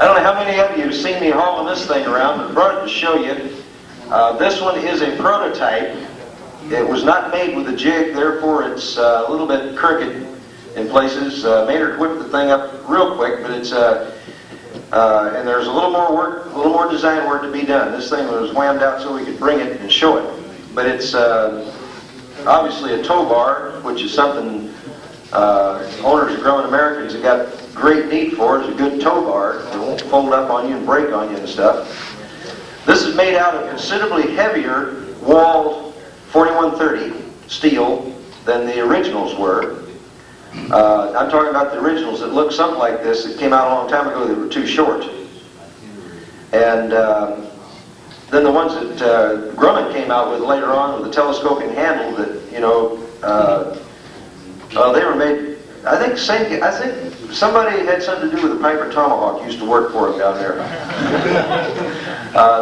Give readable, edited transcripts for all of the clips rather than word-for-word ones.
I don't know how many of you have seen me hauling this thing around, but I brought it to show you. This one is a prototype. It was not made with a jig, therefore it's a little bit crooked in places. Maynard whipped the thing up real quick, but it's and there's a little more work, a little more design work to be done. This thing was whammed out so we could bring it and show it. But it's obviously a Towbar, which is something owners of Grumman Americans have got great need for. Is a good Towbar. It won't fold up on you and break on you and stuff. This is made out of considerably heavier walled 4130 steel than the originals were. I'm talking about the originals that looked something like this that came out a long time ago that were too short. And then the ones that Grumman came out with later on with the telescoping handle that, you know, they were made, I think somebody had something to do with the Piper Tomahawk used to work for them down there.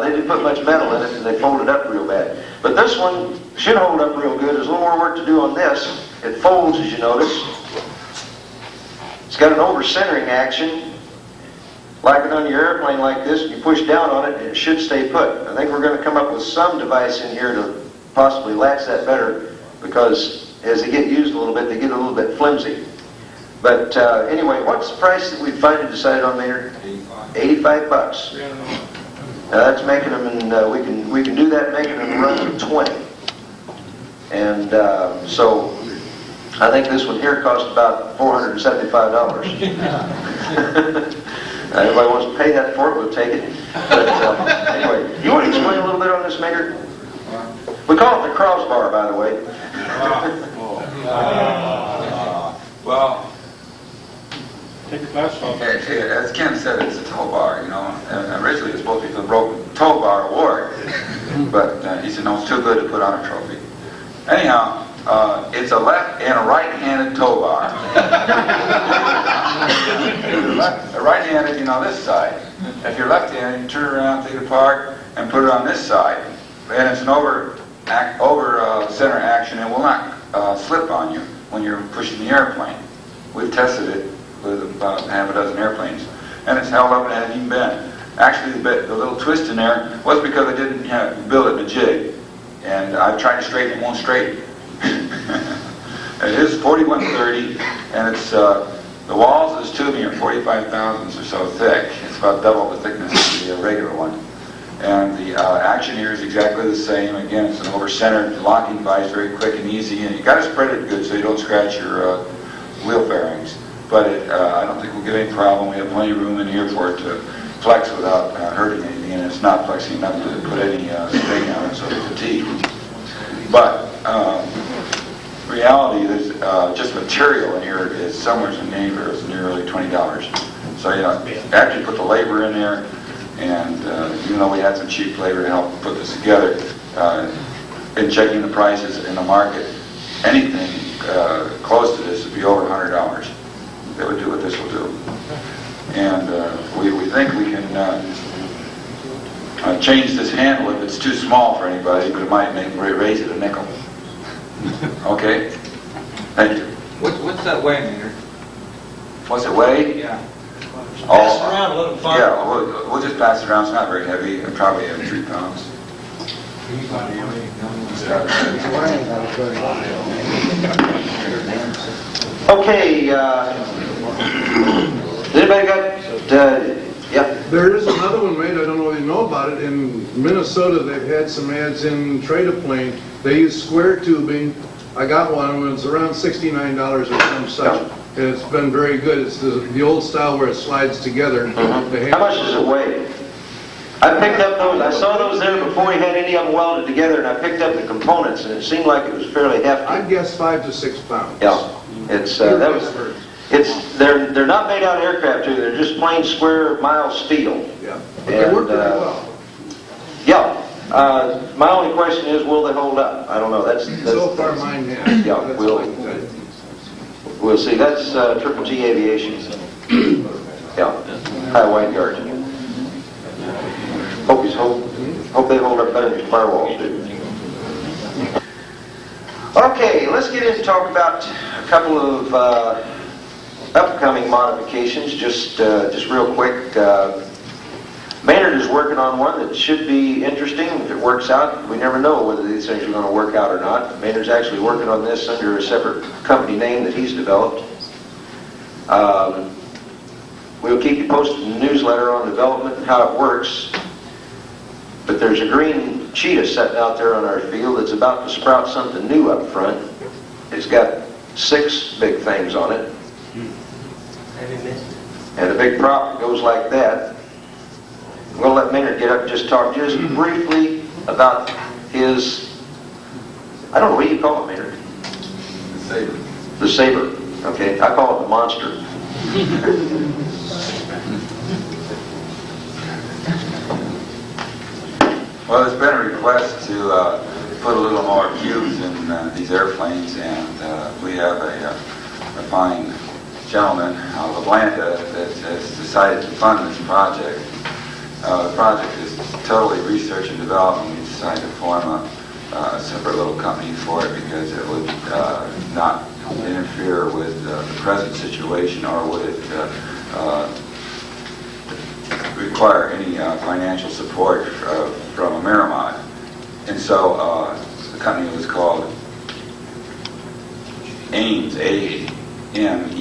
They didn't put much metal in it and they folded up real bad. But this one should hold up real good. There's a little more work to do on this. It folds, as you notice. It's got an over-centering action. Like it on your airplane like this, you push down on it and it should stay put. I think we're going to come up with some device in here to possibly latch that better, because as they get used a little bit, they get a little bit flimsy. But anyway, what's the price that we finally decided on, Maynard? 85 bucks. Now that's making them, and we can do that, making them run to 20. And so I think this one here cost about $475. Everybody wants to pay that for it, we'll take it. But anyway, you want to explain a little bit on this, Maynard? We call it the crossbar, by the way. Well, take the glass off. as Ken said, it's a Towbar, you know. And originally it was supposed to be for the Broken Towbar Award, but he said no, it's too good to put on a trophy. Anyhow, it's a left and a right-handed Towbar. Right-handed, you know, this side. If you're left-handed, you turn around, take it apart, and put it on this side. And it's an over-center action, and will not slip on you when you're pushing the airplane. We've tested it with about half a dozen airplanes, and it's held up and hasn't even bent. Actually, the little twist in there was because I didn't build it in a jig, and I've tried to straighten it, won't straighten. It is 4130, and it's the walls of this tubing are 45 thousandths or so thick. It's about double the thickness of the regular one. And the action here is exactly the same. Again, it's an over-centered locking device, very quick and easy, and you got to spread it good so you don't scratch your wheel fairings. But I don't think we'll get any problem. We have plenty of room in here for it to flex without hurting anything, and it's not flexing enough to put any strain on it, so it's fatigue. But reality, there's just material in here is somewhere in the neighborhood of nearly $20. So you know, after you put the labor in there, and even though we had some cheap labor to help put this together, in checking the prices in the market, anything close to this would be over $100. That would do what this will do. And we think we can change this handle if it's too small for anybody, but it might raise it a nickel. Okay? Thank you. What's that weigh, Maynard? What's it weigh? Yeah. Pass it around a little fun. Yeah, we'll just pass it around. It's not very heavy. It'll probably have 3 pounds. Okay, anybody got, yeah? There is another one made, I don't know if you know about it. In Minnesota, they've had some ads in Trade-A-Plane. They use square tubing. I got one, and it's around $69 or some such. And it's been very good. It's the old style where it slides together. How much does it weigh? I picked up those, I saw those there before we had any of them welded together, and I picked up the components, and it seemed like it was fairly hefty. I'd guess 5 to 6 pounds. Yeah, it's they're not made out of aircraft too. They're just plain square mild steel. Yeah, but they work very well. Yeah. My only question is, will they hold up? I don't know. That's So far, mine has. Yeah, we'll see. That's Triple T Aviation. Yeah, High White Yard. Hope they hold up better than firewalls do. Okay, let's get into talk about a couple of upcoming modifications. Just real quick. Maynard is working on one that should be interesting. If it works out, we never know whether these things are going to work out or not. Maynard's actually working on this under a separate company name that he's developed. We'll keep you posted in the newsletter on development and how it works. But there's a green cheetah sitting out there on our field that's about to sprout something new up front. It's got 6 big things on it. And a big prop that goes like that. We'll let Maynard get up and just talk just briefly about his, I don't know, what do you call it, Maynard? The saber. The saber. Okay, I call it the monster. Well, there's been a request to put a little more cubes in these airplanes, and we have a fine gentleman out of Atlanta that has decided to fund this project. The project is totally research and development. We decided to form a separate little company for it because it would not interfere with the present situation, or would it require any financial support from Amerimod. And so the company was called Ames, A-M-E-S,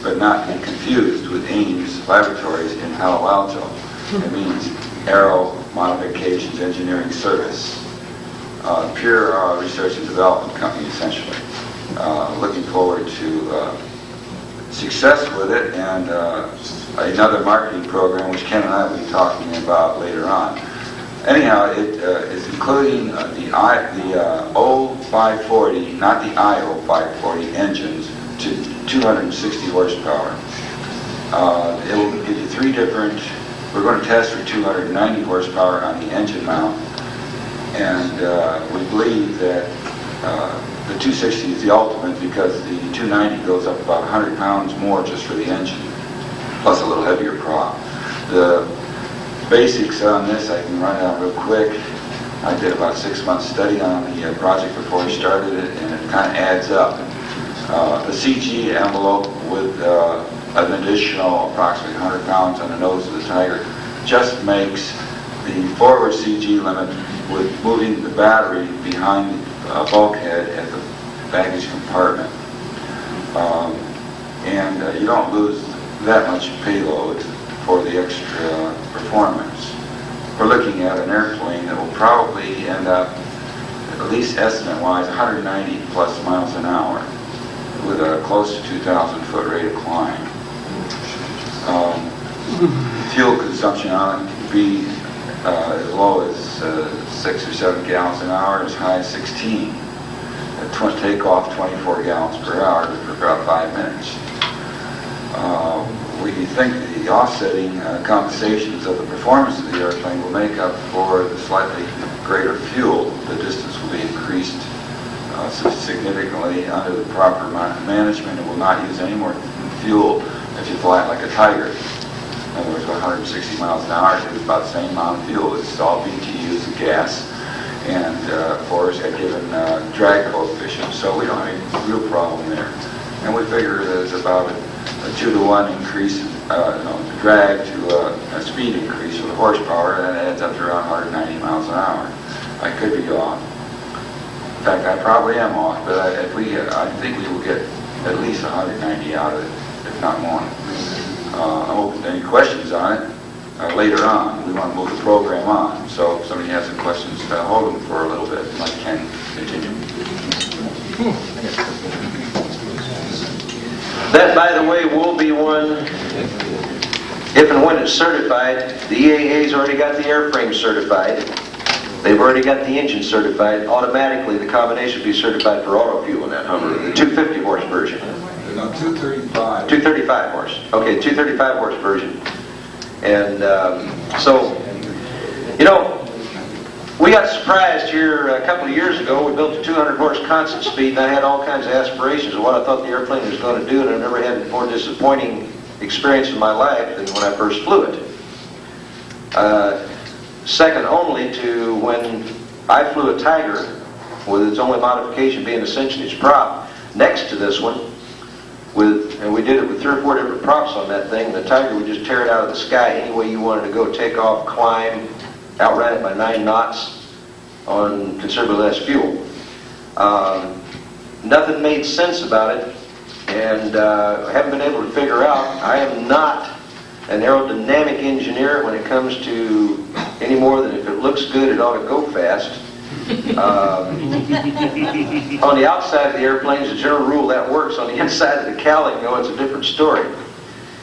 but not be confused with Ames Laboratories in Palo Alto. It means Aero Modifications Engineering Service. Pure research and development company, essentially. Looking forward to success with it, and another marketing program which Ken and I will be talking about later on. Anyhow, it is including the O540, not the IO540 engines, to 260 horsepower. It will give you 3 different, we're going to test for 290 horsepower on the engine mount, and we believe that the 260 is the ultimate because the 290 goes up about 100 pounds more just for the engine, plus a little heavier prop. The basics on this I can run out real quick. I did about 6 months study on the project before I started it, and it kind of adds up. The CG envelope with an additional approximately 100 pounds on the nose of the Tiger just makes the forward CG limit with moving the battery behind the bulkhead at the baggage compartment. And you don't lose that much payload for the extra performance. We're looking at an airplane that will probably end up, at least estimate-wise, 190 plus miles an hour with a close to 2,000 foot rate of climb. Fuel consumption on it could be as low as 6 or 7 gallons an hour, as high as 16. Takeoff 24 gallons per hour for about 5 minutes. We think the offsetting compensations of the performance of the airplane will make up for the slightly greater fuel. The distance will be increased significantly under the proper management. It will not use any more fuel if you fly it like a Tiger. In other words, 160 miles an hour is about the same amount of fuel. It's all BTUs of gas, and of course a given drag coefficient, so we don't have any real problem there. And we figure there's about a 2-to-1 increase, drag to a speed increase with horsepower, and that adds up to around 190 miles an hour. I could be off. In fact, I probably am off, but I think we will get at least 190 out of it, if not more. I'm open to any questions on it later on. We want to move the program on, so if somebody has some questions, hold them for a little bit, and I can continue. That, by the way, will be one, if and when it's certified. The EAA's already got the airframe certified. They've already got the engine certified. Automatically, the combination will be certified for auto fuel in that Hummer, the 250 horse version. No, 235. 235 horse. Okay, 235 horse version. And so, we got surprised here a couple of years ago. We built a 200 horse constant speed, and I had all kinds of aspirations of what I thought the airplane was going to do, and I've never had a more disappointing experience in my life than when I first flew it. Second only to when I flew a Tiger, with its only modification being essentially its prop, next to this one, with and we did it with 3 or 4 different props on that thing. The Tiger would just tear it out of the sky any way you wanted to go, take off, climb, outrun it by 9 knots on considerably less fuel. Nothing made sense about it, and I haven't been able to figure out. I am not an aerodynamic engineer when it comes to any more than if it looks good, it ought to go fast. On the outside of the airplane, as a general rule, that works. On the inside of the cowling, though, it's a different story.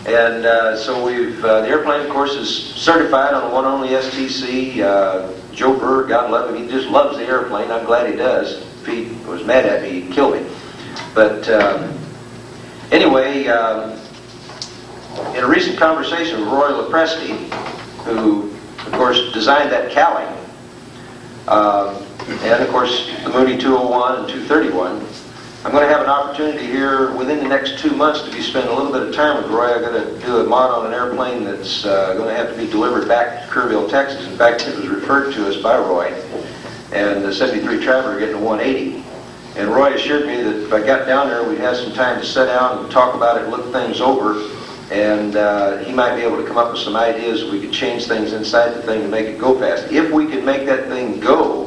And so the airplane, of course, is certified on a one-only STC. Joe Burr, God love him, he just loves the airplane. I'm glad he does. If he was mad at me, he'd kill me. But anyway, in a recent conversation with Roy Lopresti, who, of course, designed that cowling, and of course the Mooney 201 and 231, I'm going to have an opportunity here within the next 2 months to be spending a little bit of time with Roy. I'm going to do a mod on an airplane that's going to have to be delivered back to Kerrville, Texas. In fact, it was referred to us by Roy, and the 73 Traveler getting a 180. And Roy assured me that if I got down there, we'd have some time to sit down and talk about it, look things over, and he might be able to come up with some ideas. We could change things inside the thing to make it go fast. If we can make that thing go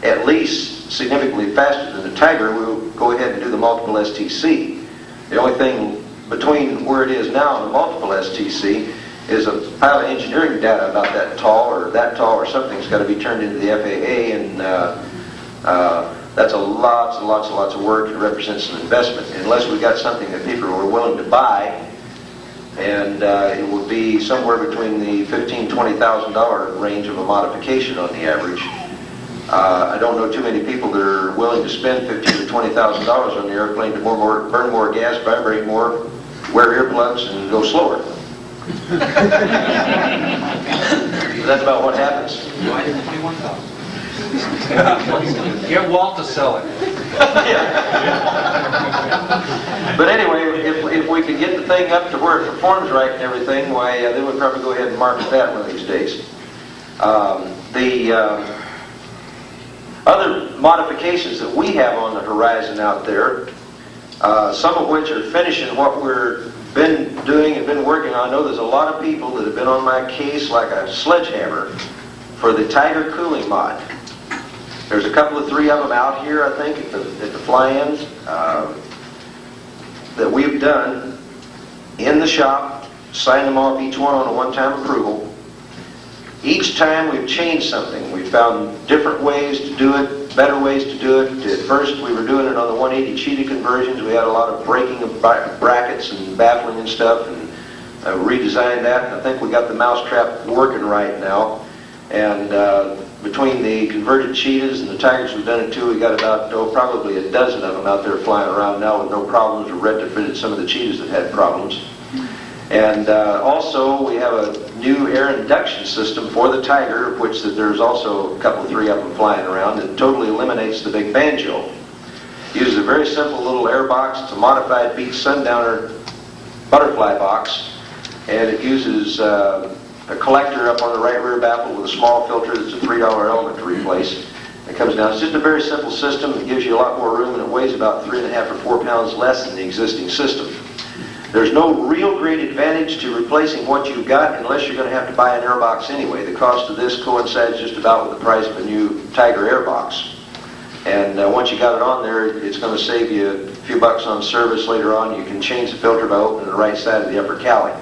at least significantly faster than the Tiger, we'll go ahead and do the multiple STC. The only thing between where it is now and the multiple STC is a pile of engineering data about that tall or something's got to be turned into the FAA, and that's lots and lots of work. It represents an investment. Unless we got something that people are willing to buy, and it would be somewhere between the $15,000 to $20,000 range of a modification on the average. I don't know too many people that are willing to spend $15,000 to $20,000 on the airplane to burn more gas, vibrate more, wear earplugs, and go slower. That's about what happens. Why didn't $21,000? Get Walt to sell it. But anyway, if we could get the thing up to where it performs right and everything, why, then we'd probably go ahead and market that one of these days. Other modifications that we have on the horizon out there, some of which are finishing what we've been doing and been working on. I know there's a lot of people that have been on my case like a sledgehammer for the Tiger cooling mod. There's a couple of 3 of them out here, I think, at the fly-ins that we've done in the shop, signed them off each one on a one-time approval. Each time we've changed something. We've found different ways to do it, better ways to do it. At first we were doing it on the 180 cheetah conversions. We had a lot of breaking of brackets and baffling and stuff, and redesigned that. And I think we got the mousetrap working right now. And between the converted cheetahs and the Tigers we've done it too, we got about probably a dozen of them out there flying around now with no problems. We retrofitted some of the cheetahs that had problems. And also we have a new air induction system for the Tiger, of which there's also a couple, 3 of them flying around, that totally eliminates the big banjo. Uses a very simple little air box. It's a modified Beach Sundowner butterfly box, and it uses a collector up on the right rear baffle with a small filter that's a $3 element to replace. It comes down. It's just a very simple system. It gives you a lot more room, and it weighs about 3.5 or 4 pounds less than the existing system. There's no real great advantage to replacing what you've got unless you're going to have to buy an airbox anyway. The cost of this coincides just about with the price of a new Tiger airbox. And once you got it on there, it's going to save you a few bucks on service later on. You can change the filter by opening the right side of the upper cowling.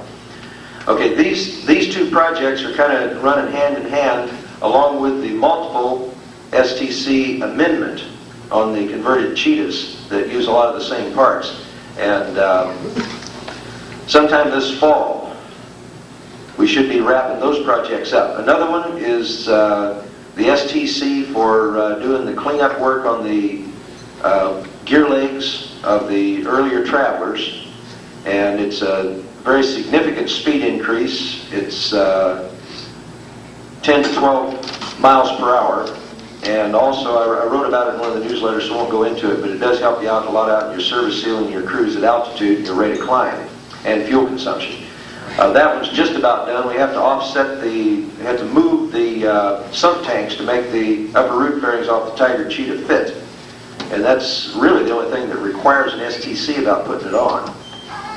Okay, these 2 projects are kind of running hand in hand along with the multiple STC amendment on the converted cheetahs that use a lot of the same parts. And sometime this fall, we should be wrapping those projects up. Another one is the STC for doing the cleanup work on the gear legs of the earlier Travelers. And it's a very significant speed increase. It's 10 to 12 miles per hour. And also, I wrote about it in one of the newsletters, so I won't go into it, but it does help you out a lot out in your service ceiling, your cruise at altitude, and your rate of climb, and fuel consumption. That one's just about done. We have to move the sump tanks to make the upper root fairings off the Tiger Cheetah fit. And that's really the only thing that requires an STC about putting it on.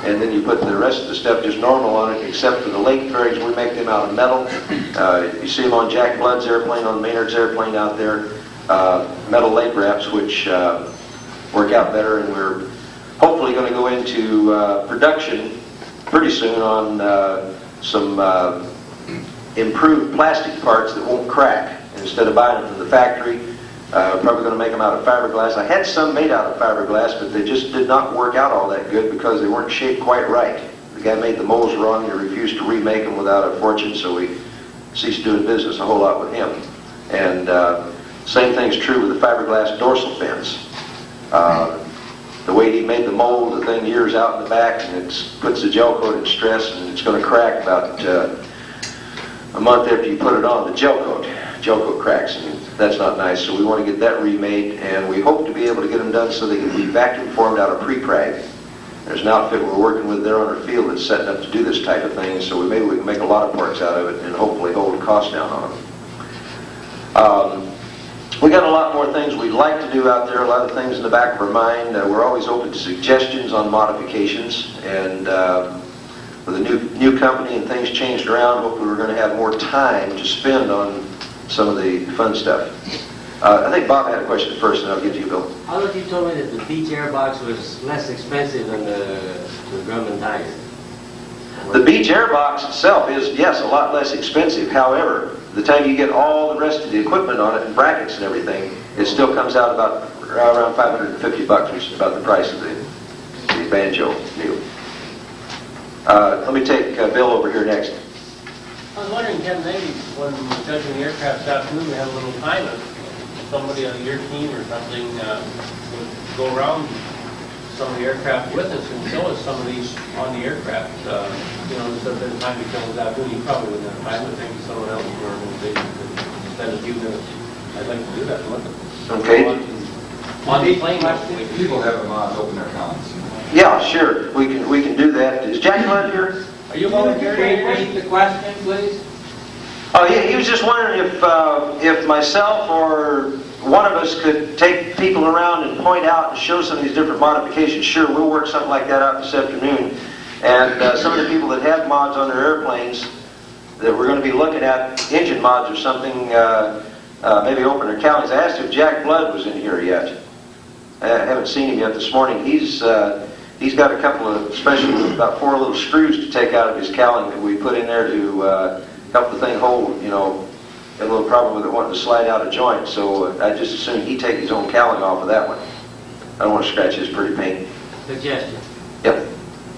and then you put the rest of the stuff just normal on it, except for the lake fairings. We make them out of metal. You see them on Jack Blood's airplane, on Maynard's airplane out there. Metal lake wraps, which work out better, and we're hopefully going to go into production pretty soon on some improved plastic parts that won't crack. Instead of buying them from the factory, probably going to make them out of fiberglass. I had some made out of fiberglass, but they just did not work out all that good because they weren't shaped quite right. The guy made the molds wrong. He refused to remake them without a fortune, so we ceased doing business a whole lot with him. And same thing is true with the fiberglass dorsal fins. The way he made the mold, the thing years out in the back, and it puts the gel coat in stress, and it's going to crack about a month after you put it on. The gel coat cracks, and that's not nice. So we want to get that remade, and we hope to be able to get them done so they can be vacuum formed out of pre-preg. There's an outfit we're working with there on our field that's setting up to do this type of thing, so maybe we can make a lot of parts out of it and hopefully hold the cost down on them. We got a lot more things we'd like to do out there, a lot of things in the back of our mind. We're always open to suggestions on modifications, and with a new company and things changed around, hopefully we're going to have more time to spend on some of the fun stuff. I think Bob had a question first, and I'll give you, Bill. I thought you told me that the beach airbox was less expensive than the Grumman Style. The beach airbox itself is, yes, a lot less expensive. However, the time you get all the rest of the equipment on it and brackets and everything, it still comes out about around $550, which is about the price of the banjo deal. Let me take Bill over here next. I was wondering, Ken, maybe when judging the aircraft this afternoon, we have a little time, if somebody on your team or something would go around some of the aircraft with us and show us some of these on the aircraft. Instead of the time we kill this afternoon, you probably wouldn't have time, but maybe someone else in your organization could spend a few minutes. I'd like to do that. Okay. On the plane, People have them on, open their accounts. Yeah, sure. We can do that. Is Jack Blood here? are you volunteering? Repeat the question, please. Oh, he was just wondering if myself or one of us could take people around and point out and show some of these different modifications. Sure, we'll work something like that out this afternoon. And some of the people that have mods on their airplanes that we're going to be looking at, engine mods or something, maybe open their calendars. I asked if Jack Blood was in here yet. I haven't seen him yet this morning. He's got a couple of special, about 4 little screws to take out of his cowling that we put in there to help the thing hold, had a little problem with it wanting to slide out a joint, so I just assumed he'd take his own cowling off of that one. I don't want to scratch his pretty paint. Suggestion. Yep.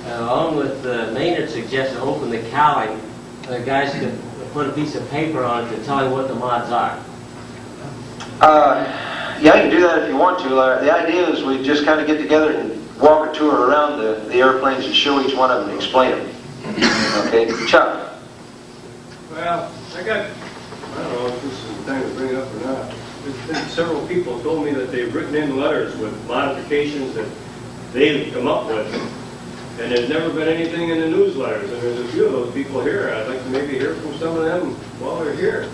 Along with Maynard's suggestion, open the cowling, the guys could put a piece of paper on it to tell you what the mods are. Yeah, you can do that if you want to. The idea is we just kind of get together and walk a tour around the airplanes and show each one of them and explain them. Okay, Chuck? Well, I don't know if this is the time to bring it up or not. There's been several people told me that they've written in letters with modifications that they've come up with, and there's never been anything in the newsletters, and there's a few of those people here. I'd like to maybe hear from some of them while they're here.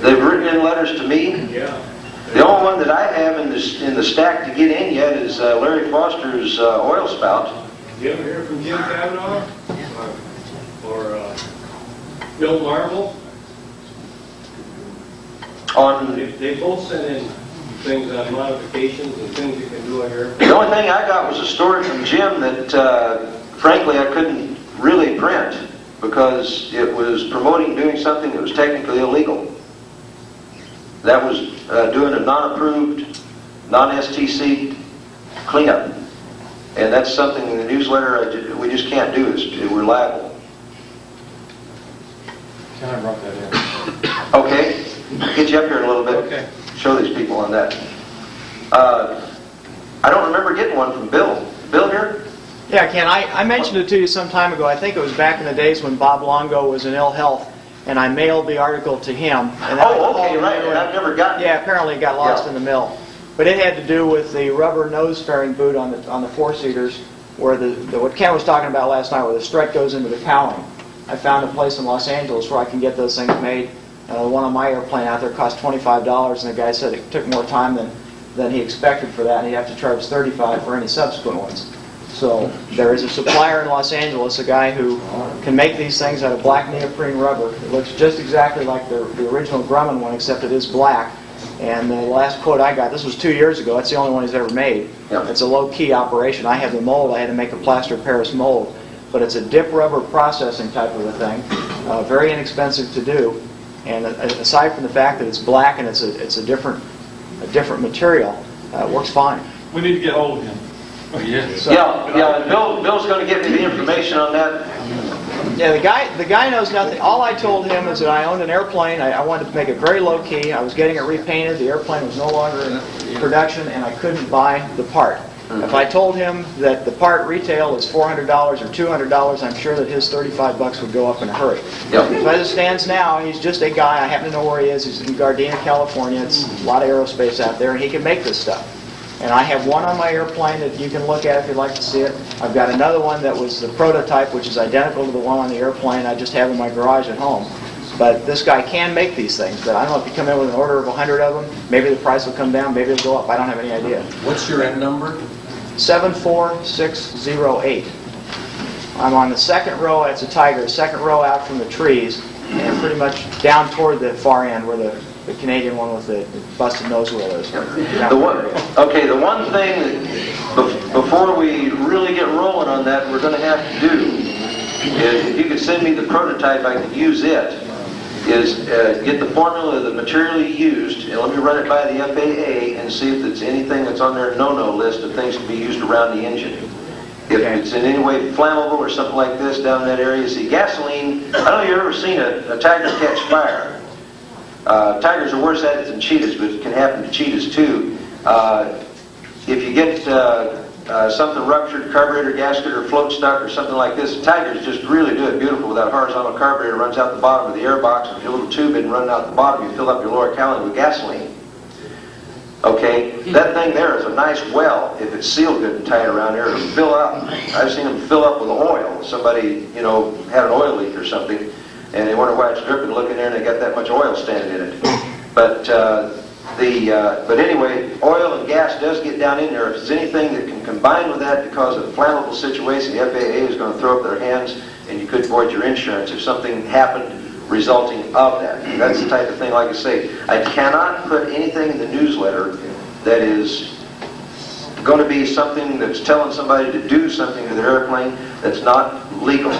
They've written in letters to me. Yeah. The only one that I have in the stack to get in yet is Larry Foster's oil spout. Did you ever hear from Jim Kavanaugh? Or Bill Marvel? They both sent in things on modifications and things you can do on your... The only thing I got was a story from Jim that, frankly, I couldn't really print because it was promoting doing something that was technically illegal. That was doing a non-approved, non-STC cleanup. And that's something in the newsletter we just can't do. We're liable. Can I rub that in? Okay, I'll get you up here in a little bit. Okay. Show these people on that. I don't remember getting one from Bill. Bill here? Yeah, Ken, I mentioned it to you some time ago. I think it was back in the days when Bob Longo was in ill health, and I mailed the article to him. And Oh, okay, right. And I've never gotten it. Yeah, apparently it got lost in the mill. But it had to do with the rubber nose fairing boot on the four-seaters, where what Ken was talking about last night, where the strut goes into the cowling. I found a place in Los Angeles where I can get those things made. The one on my airplane out there cost $25, and the guy said it took more time than he expected for that, and he'd have to charge $35 for any subsequent ones. So there is a supplier in Los Angeles, a guy who can make these things out of black neoprene rubber. It looks just exactly like the original Grumman one, except it is black. And the last quote I got, this was 2 years ago, that's the only one he's ever made. Yep. It's a low-key operation. I have the mold, I had to make a plaster of Paris mold. But it's a dip rubber processing type of a thing, very inexpensive to do. And aside from the fact that it's black and it's a different material, it works fine. We need to get hold of him. So, Yeah, Bill's going to give me the information on that. yeah, the guy knows nothing. All I told him is that I owned an airplane. I wanted to make it very low key. I was getting it repainted. The airplane was no longer in production, and I couldn't buy the part. If I told him that the part retail is $400 or $200, I'm sure that his $35 would go up in a hurry. Yep. So as it stands now, he's just a guy. I happen to know where he is. He's in Gardena, California. It's a lot of aerospace out there, and he can make this stuff. And I have one on my airplane that you can look at if you'd like to see it. I've got another one that was the prototype, which is identical to the one on the airplane I just have in my garage at home. But this guy can make these things. But I don't know if you come in with an order of 100 of them, maybe the price will come down, maybe it'll go up. I don't have any idea. What's your end number? 74608. I'm on the second row. It's a Tiger, second row out from the trees, and pretty much down toward the far end where the Canadian one with the busted nose wheel is. The one thing that, before we really get rolling on that, we're going to have to do is, if you could send me the prototype, I could use it, is get the formula of the material you used, and let me run it by the FAA and see if there's anything that's on their no-no list of things to be used around the engine. If it's in any way flammable or something like this down in that area. See, gasoline, I don't know if you've ever seen a tiger catch fire. Tigers are worse at it than cheetahs, but it can happen to cheetahs too. If you get something ruptured, carburetor gasket or float stuck or something like this, tigers just really do it beautiful with that horizontal carburetor. Runs out the bottom of the air box, and if your little tube isn't running out the bottom, you fill up your lower cowling with gasoline. Okay, that thing there is a nice well. If it's sealed good and tight around there, it'll fill up. I've seen them fill up with oil. Somebody, had an oil leak or something, and they wonder why it's dripping. Look in there, and they got that much oil standing in it. But anyway, oil and gas does get down in there. If there's anything that can combine with that to cause a flammable situation, the FAA is going to throw up their hands, and you could void your insurance if something happened resulting of that. That's the type of thing, like I say, I cannot put anything in the newsletter that is going to be something that's telling somebody to do something to their airplane that's not legal,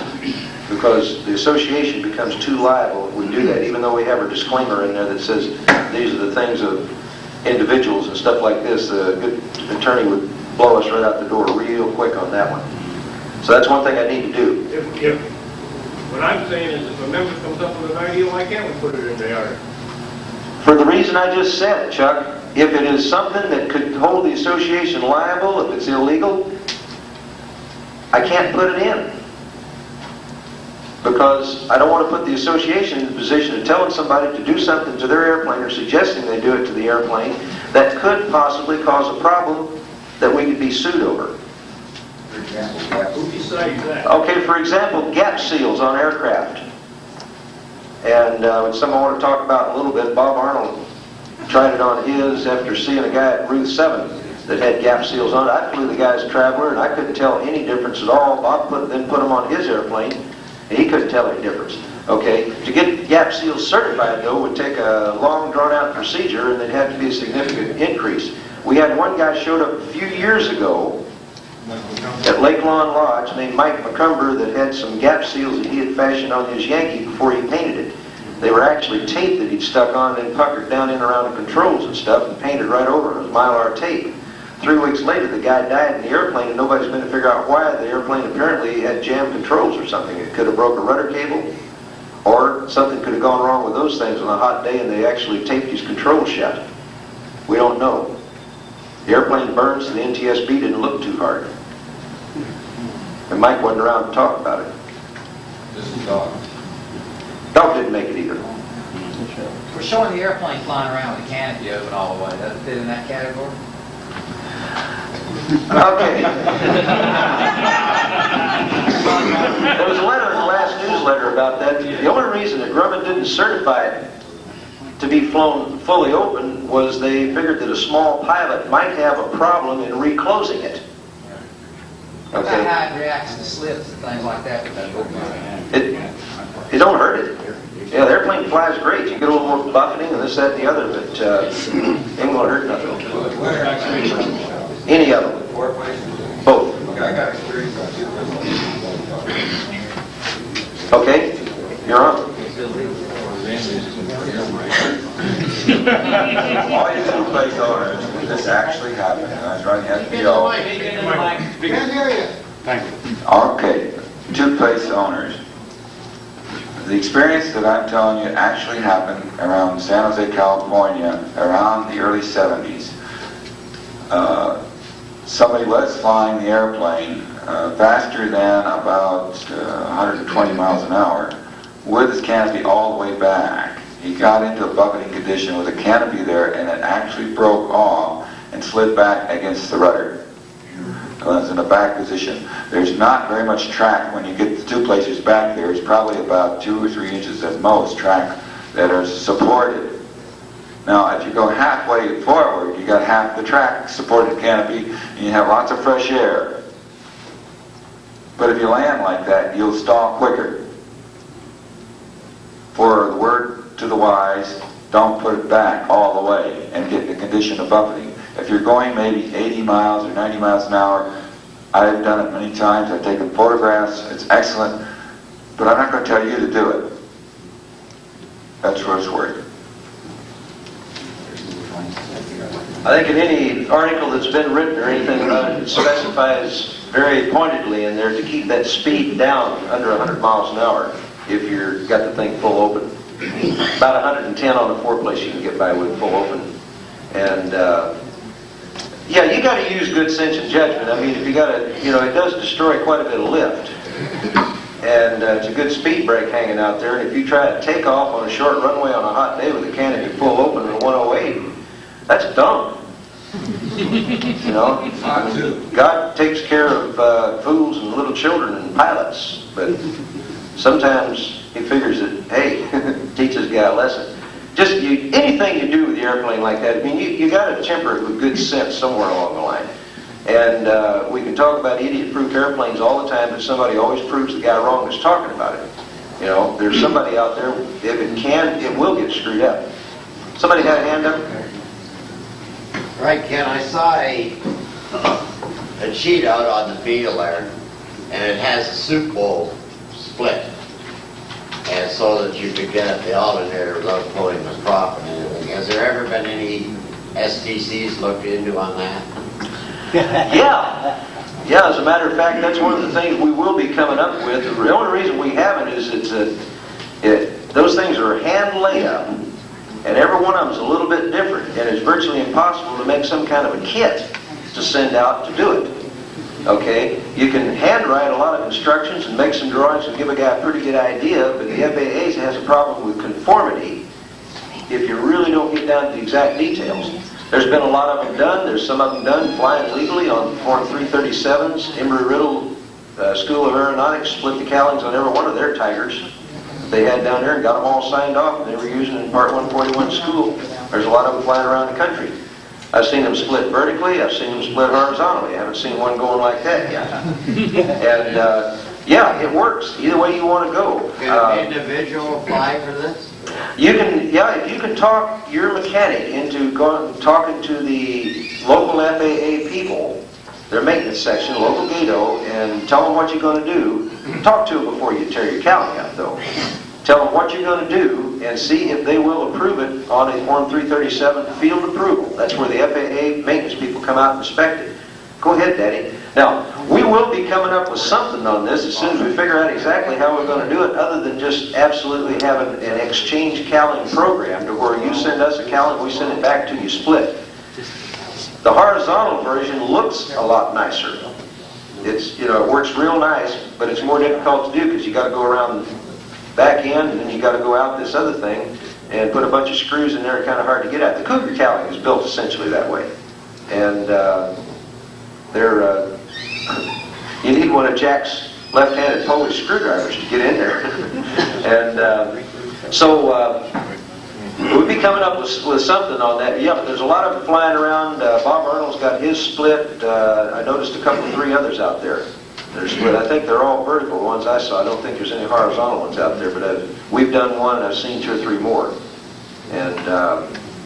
because the association becomes too liable if we do that, even though we have a disclaimer in there that says these are the things of individuals and stuff like this. A good attorney would blow us right out the door real quick on that one. So that's one thing I need to do. What I'm saying is, if a member comes up with an idea, why can't we put it in the article? For the reason I just said, Chuck, if it is something that could hold the association liable, if it's illegal, I can't put it in. Because I don't want to put the association in the position of telling somebody to do something to their airplane or suggesting they do it to the airplane that could possibly cause a problem that we could be sued over. Who decides that? Okay, for example, gap seals on aircraft. And something I want to talk about in a little bit. Bob Arnold tried it on his after seeing a guy at Ruth 7 that had gap seals on it. I flew the guy's Traveler, and I couldn't tell any difference at all. Bob then put them on his airplane, and he couldn't tell any difference. Okay, to get gap seals certified, though, would take a long, drawn-out procedure, and there'd have to be a significant increase. We had one guy showed up a few years ago at Lake Lawn Lodge named Mike McCumber that had some gap seals that he had fashioned on his Yankee before he painted it. They were actually tape that he'd stuck on and puckered down in around the controls and stuff and painted right over it. It was Mylar tape. 3 weeks later, the guy died in the airplane, and nobody's been to figure out why. The airplane apparently had jammed controls or something. It could have broke a rudder cable, or something could have gone wrong with those things on a hot day, and they actually taped his controls shut. We don't know. The airplane burned, so the NTSB didn't look too hard. And Mike wasn't around to talk about it. This is dog. Dog didn't make it either. We're showing the airplane flying around with the canopy open all the way. Does it fit in that category? Okay. There was a letter in the last newsletter about that. The only reason that Grumman didn't certify it to be flown fully open was they figured that a small pilot might have a problem in reclosing it. Okay? How it reacts to slips and things like that with that book. It don't hurt it. Yeah, the airplane flies great. You get a little more buffeting and this, that, and the other, but ain't gonna hurt nothing. Any of them. Both. I got experience on Okay? You're on. all you two-place owners, this actually happened. I was running FBO. Okay, two-place owners. The experience that I'm telling you actually happened around San Jose, California, around the early 70s. Somebody was flying the airplane faster than about 120 miles an hour with his canopy all the way back. He got into a buffeting condition with a canopy there, and it actually broke off and slid back against the rudder. Well, it's in a back position. There's not very much track when you get the two places back there. It's probably about 2 or 3 inches at most track that are supported. Now, if you go halfway forward, you got half the track supported canopy, and you have lots of fresh air. But if you land like that, you'll stall quicker. For the word to the wise, don't put it back all the way and get in a condition of buffeting. If you're going maybe 80 miles or 90 miles an hour, I've done it many times. I've taken photographs. It's excellent. But I'm not going to tell you to do it. That's what it's worth. I think in any article that's been written or anything about it, it specifies very pointedly in there to keep that speed down under 100 miles an hour if you've got the thing full open. About 110 on the four-place you can get by with full open. And yeah, you got to use good sense and judgment. I mean, if you got to, it does destroy quite a bit of lift. And it's a good speed brake hanging out there. And if you try to take off on a short runway on a hot day with the canopy full open at 108, that's dumb. God takes care of fools and little children and pilots, but sometimes he figures that, hey, teach this guy a lesson. Just anything you do with the airplane like that, I mean, you got to temper it with good sense somewhere along the line. And we can talk about idiot-proof airplanes all the time, but somebody always proves the guy wrong that's talking about it. There's somebody out there, if it can, it will get screwed up. Somebody got a hand up? Right, Ken, I saw a sheet out on the field there, and it has a soup bowl split, and so that you could get at the alternator without pulling the prop and everything. Has there ever been any STCs looked into on that? Yeah, as a matter of fact, that's one of the things we will be coming up with. The only reason we haven't is those things are hand laid up, and every one of them is a little bit different, and it's virtually impossible to make some kind of a kit to send out to do it. Okay? You can handwrite a lot of instructions and make some drawings and give a guy a pretty good idea, but the FAA has a problem with conformity if you really don't get down to the exact details. There's been a lot of them done. There's some of them done flying legally on Form 337s. Embry-Riddle School of Aeronautics split the cowlings on every one of their Tigers they had down there and got them all signed off, and they were using it in Part 141 school. There's a lot of them flying around the country. I've seen them split vertically. I've seen them split horizontally. I haven't seen one going like that yet. And yeah, it works. Either way you want to go. Can an individual apply for this? You can, if you can talk your mechanic into talking to the local FAA people, their maintenance section, local GATO, and tell them what you're going to do. Talk to them before you tear your cowling out, though. Tell them what you're going to do and see if they will approve it on a Form 337 field approval. That's where the FAA maintenance people come out and inspect it. Go ahead, Daddy. Now, we will be coming up with something on this as soon as we figure out exactly how we're going to do it, other than just absolutely having an exchange cowling program to where you send us a cowling, we send it back to you split. The horizontal version looks a lot nicer. It's, it works real nice, but it's more difficult to do because you got to go around the back end and then you got to go out this other thing and put a bunch of screws in there. Kind of hard to get at. The Cougar cowling is built essentially that way, and you need one of Jack's left-handed Polish screwdrivers to get in there. And so we'll be coming up with something on that. Yeah, but there's a lot of them flying around. Bob Arnold's got his split. I noticed a couple, 3 others out there. They're split. I think they're all vertical, the ones I saw. I don't think there's any horizontal ones out there, but we've done one and I've seen 2 or 3 more. And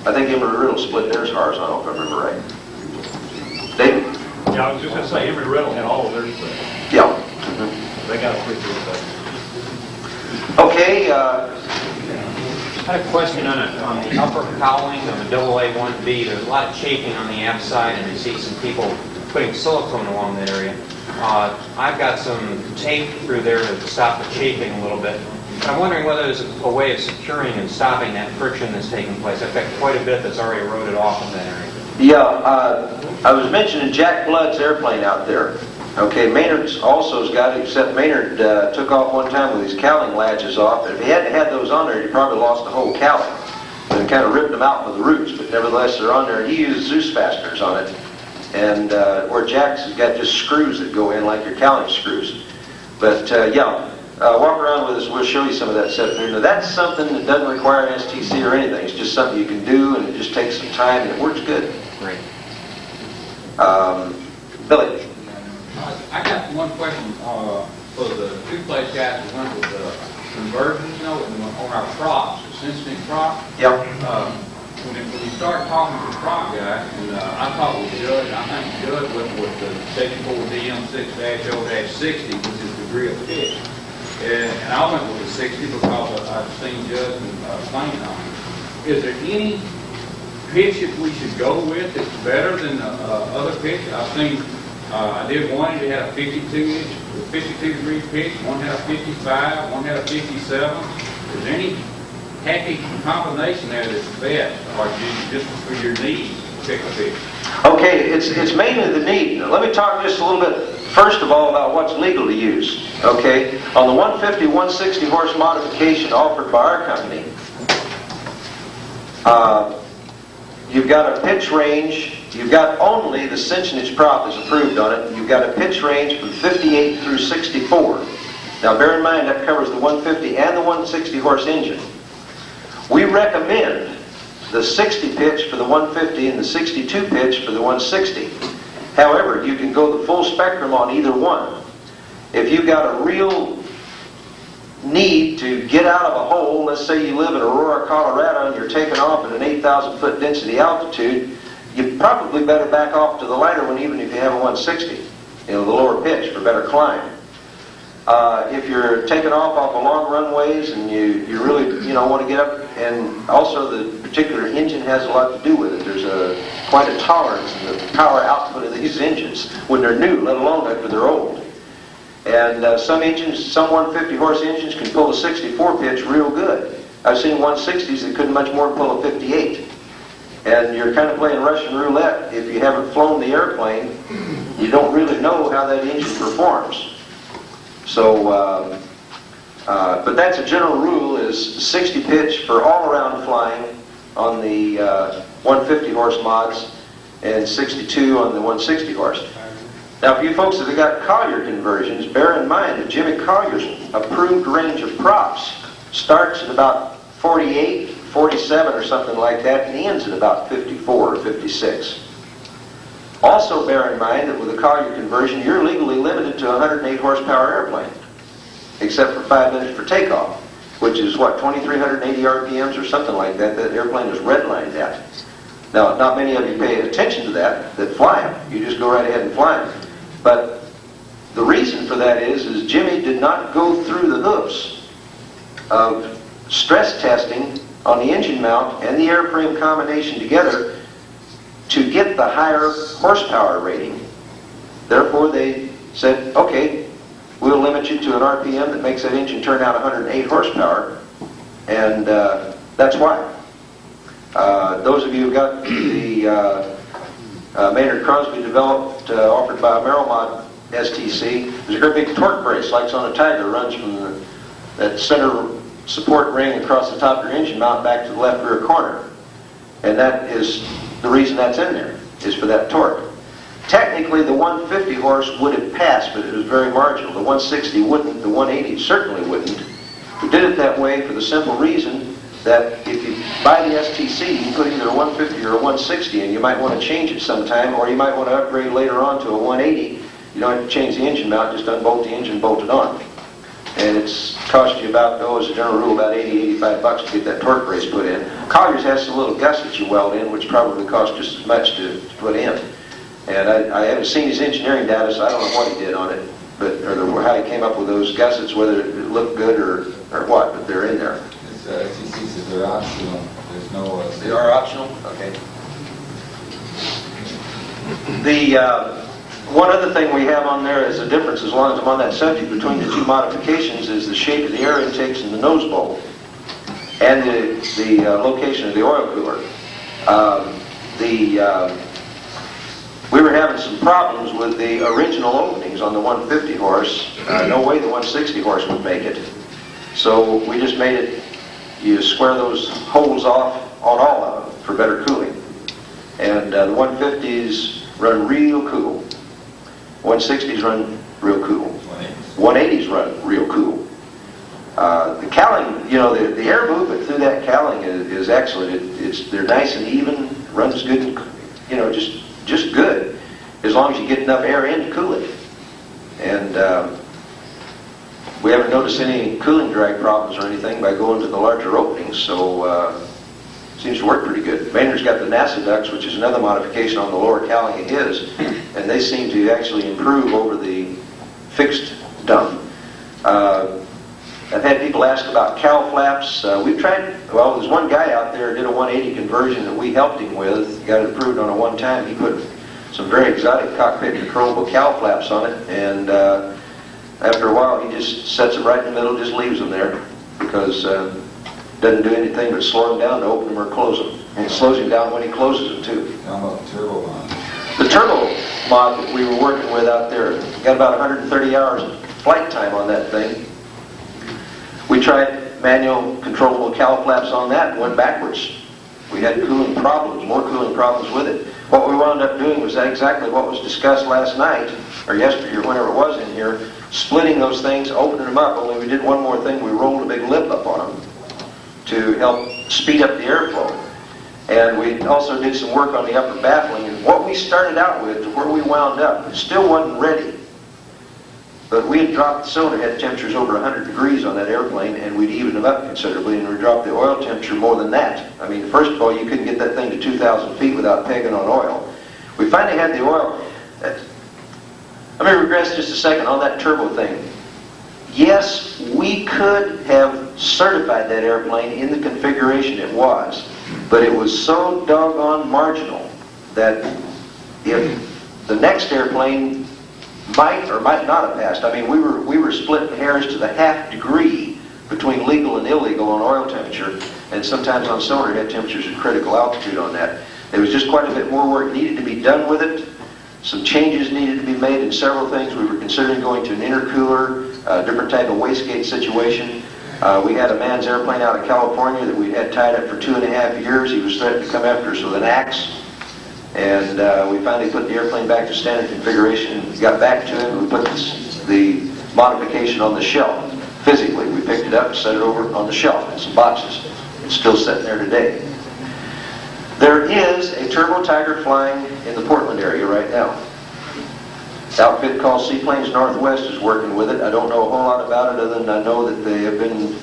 I think Embry-Riddle split theirs horizontal, if I remember right. David? Yeah, I was just gonna say, Embry-Riddle had all of theirs split. Yeah. They got a pretty good split. Okay, I had a question on the upper cowling of a AA1B. There's a lot of chafing on the app side, and I see some people putting silicone along that area. I've got some tape through there to stop the chafing a little bit. But I'm wondering whether there's a way of securing and stopping that friction that's taking place. I've got quite a bit that's already eroded off in that area. yeah, I was mentioning Jack Blood's airplane out there. Okay, Maynard's also has got it, except Maynard took off one time with his cowling latches off. If he hadn't had those on there, he probably lost the whole cowling. And kind of ripped them out with the roots, but nevertheless they're on there. He uses Zeus fasteners on it. And where Jack's has got just screws that go in like your cowling screws. But walk around with us, we'll show you some of that stuff there. Now that's something that doesn't require an STC or anything. It's just something you can do, and it just takes some time, and it works good. Great. Billy? I got one question for the two-place guys who went with the conversions, you know, on our props, the sensitive prop. Yep. When you start talking to the prop guy, and I talked with Judd, and I think Judd went with the 74DM6-0-60, which is degree of pitch. And I went with the 60 because I've seen Judd playing on it. Is there any pitch that we should go with that's better than other pitch? I've seen, I did one that had a 52 degree pitch, one had a 55, one had a 57. Is there any happy combination there that's best, or just for your needs, pick a pitch? Okay, it's mainly the need. Now, let me talk just a little bit, first of all, about what's legal to use. Okay, on the 150, 160 horse modification offered by our company, you've got a pitch range, you've got only the cinch-inch prop is approved on it, you've got a pitch range from 58 through 64. Now bear in mind that covers the 150 and the 160 horse engine. We recommend the 60 pitch for the 150 and the 62 pitch for the 160. However, you can go the full spectrum on either one. If you've got a real need to get out of a hole, let's say you live in Aurora, Colorado, and you're taking off at an 8,000 foot density altitude, you probably better back off to the lighter one even if you have a 160, the lower pitch for better climb. If you're taking off of long runways and you really want to get up, and also the particular engine has a lot to do with it. There's quite a tolerance in the power output of these engines when they're new, let alone after they're old. And some engines, some 150 horse engines can pull a 64 pitch real good. I've seen 160s that couldn't much more than pull a 58. And you're kind of playing Russian roulette. If you haven't flown the airplane, you don't really know how that engine performs. So, but that's a general rule, is 60 pitch for all-around flying on the 150 horse mods and 62 on the 160 horse. Now, for you folks that have got Collier conversions, bear in mind that Jimmy Collier's approved range of props starts at about 48, 47 or something like that, and ends at about 54 or 56. Also bear in mind that with a Collier conversion, you're legally limited to a 108 horsepower airplane, except for 5 minutes for takeoff, which is what, 2,380 RPMs or something like that. That airplane is redlined at. Now, not many of you pay attention to that fly them. You just go right ahead and fly them. But the reason for that is Jimmy did not go through the hoops of stress testing on the engine mount and the airframe combination together to get the higher horsepower rating. Therefore, they said, okay, we'll limit you to an RPM that makes that engine turn out 108 horsepower, and that's why. Those of you who got the Maynard Crosby developed, offered by Merrill-Mod STC, there's a great big torque brace, like it's on a Tiger, runs from that center support ring across the top of your engine mount back to the left rear corner. And that is the reason that's in there, is for that torque. Technically, the 150 horse would have passed, but it was very marginal. The 160 wouldn't, the 180 certainly wouldn't. We did it that way for the simple reason that if you buy the STC, you can put either a 150 or a 160, and you might want to change it sometime, or you might want to upgrade later on to a 180. You don't have to change the engine mount, just unbolt the engine, bolt it on. And it's cost you about, as a general rule, about 80, 85 bucks to get that torque brace put in. Collier's has some little gussets you weld in, which probably cost just as much to put in. And I haven't seen his engineering data, so I don't know what he did on it, or how he came up with those gussets, whether it looked good or what, but they're in there. SEC says they're optional. There's no... They are optional? Okay. The one other thing we have on there is a difference, as long as I'm on that subject, between the two modifications is the shape of the air intakes in the nose bowl and the location of the oil cooler. We were having some problems with the original openings on the 150 horse. No way the 160 horse would make it. So we just made it, you square those holes off on all of them for better cooling. And the 150s run real cool. 160s run real cool. 180s run real cool. The cowling, the air movement through that cowling is excellent. They're nice and even, runs good, just good, as long as you get enough air in to cool it. And we haven't noticed any cooling drag problems or anything by going to the larger openings, so seems to work pretty good. Maynard's got the NASA ducts, which is another modification on the lower cowling of his, and they seem to actually improve over the fixed dump. I've had people ask about cowl flaps. We've tried, there's one guy out there who did a 180 conversion that we helped him with. He got it approved on a one-time. He put some very exotic cockpit controllable cowl flaps on it, and after a while he just sets them right in the middle, just leaves them there, because doesn't do anything but slow them down to open them or close them. And it slows him down when he closes them too. How about the turbo mod? The turbo mod that we were working with out there, got about 130 hours of flight time on that thing. We tried manual controllable cowl flaps on that and went backwards. We had cooling problems, more cooling problems with it. What we wound up doing was exactly what was discussed last night, or yesterday, or whenever it was in here, splitting those things, opening them up, only we did one more thing, we rolled a big lip up on them to help speed up the airflow. And we also did some work on the upper baffling, and what we started out with to where we wound up, it still wasn't ready. But we had dropped the cylinder head temperatures over 100 degrees on that airplane, and we'd evened them up considerably, and we dropped the oil temperature more than that. I mean, first of all, you couldn't get that thing to 2,000 feet without pegging on oil. We finally had the oil. Let me regress just a second on that turbo thing. Yes, we could have certified that airplane in the configuration it was, but it was so doggone marginal that if the next airplane might or might not have passed. I mean, we were splitting hairs to the half degree between legal and illegal on oil temperature, and sometimes on cylinder head temperatures at critical altitude on that. There was just quite a bit more work needed to be done with it. Some changes needed to be made in several things. We were considering going to an intercooler, a different type of wastegate situation. We had a man's airplane out of California that we had tied up for 2.5 years. He was threatening to come after us with an axe. And we finally put the airplane back to standard configuration, got back to him, we put the modification on the shelf. Physically, we picked it up and set it over on the shelf in some boxes. It's still sitting there today. There is a Turbo Tiger flying in the Portland area right now. The outfit called Seaplanes Northwest is working with it. I don't know a whole lot about it other than I know that they have been,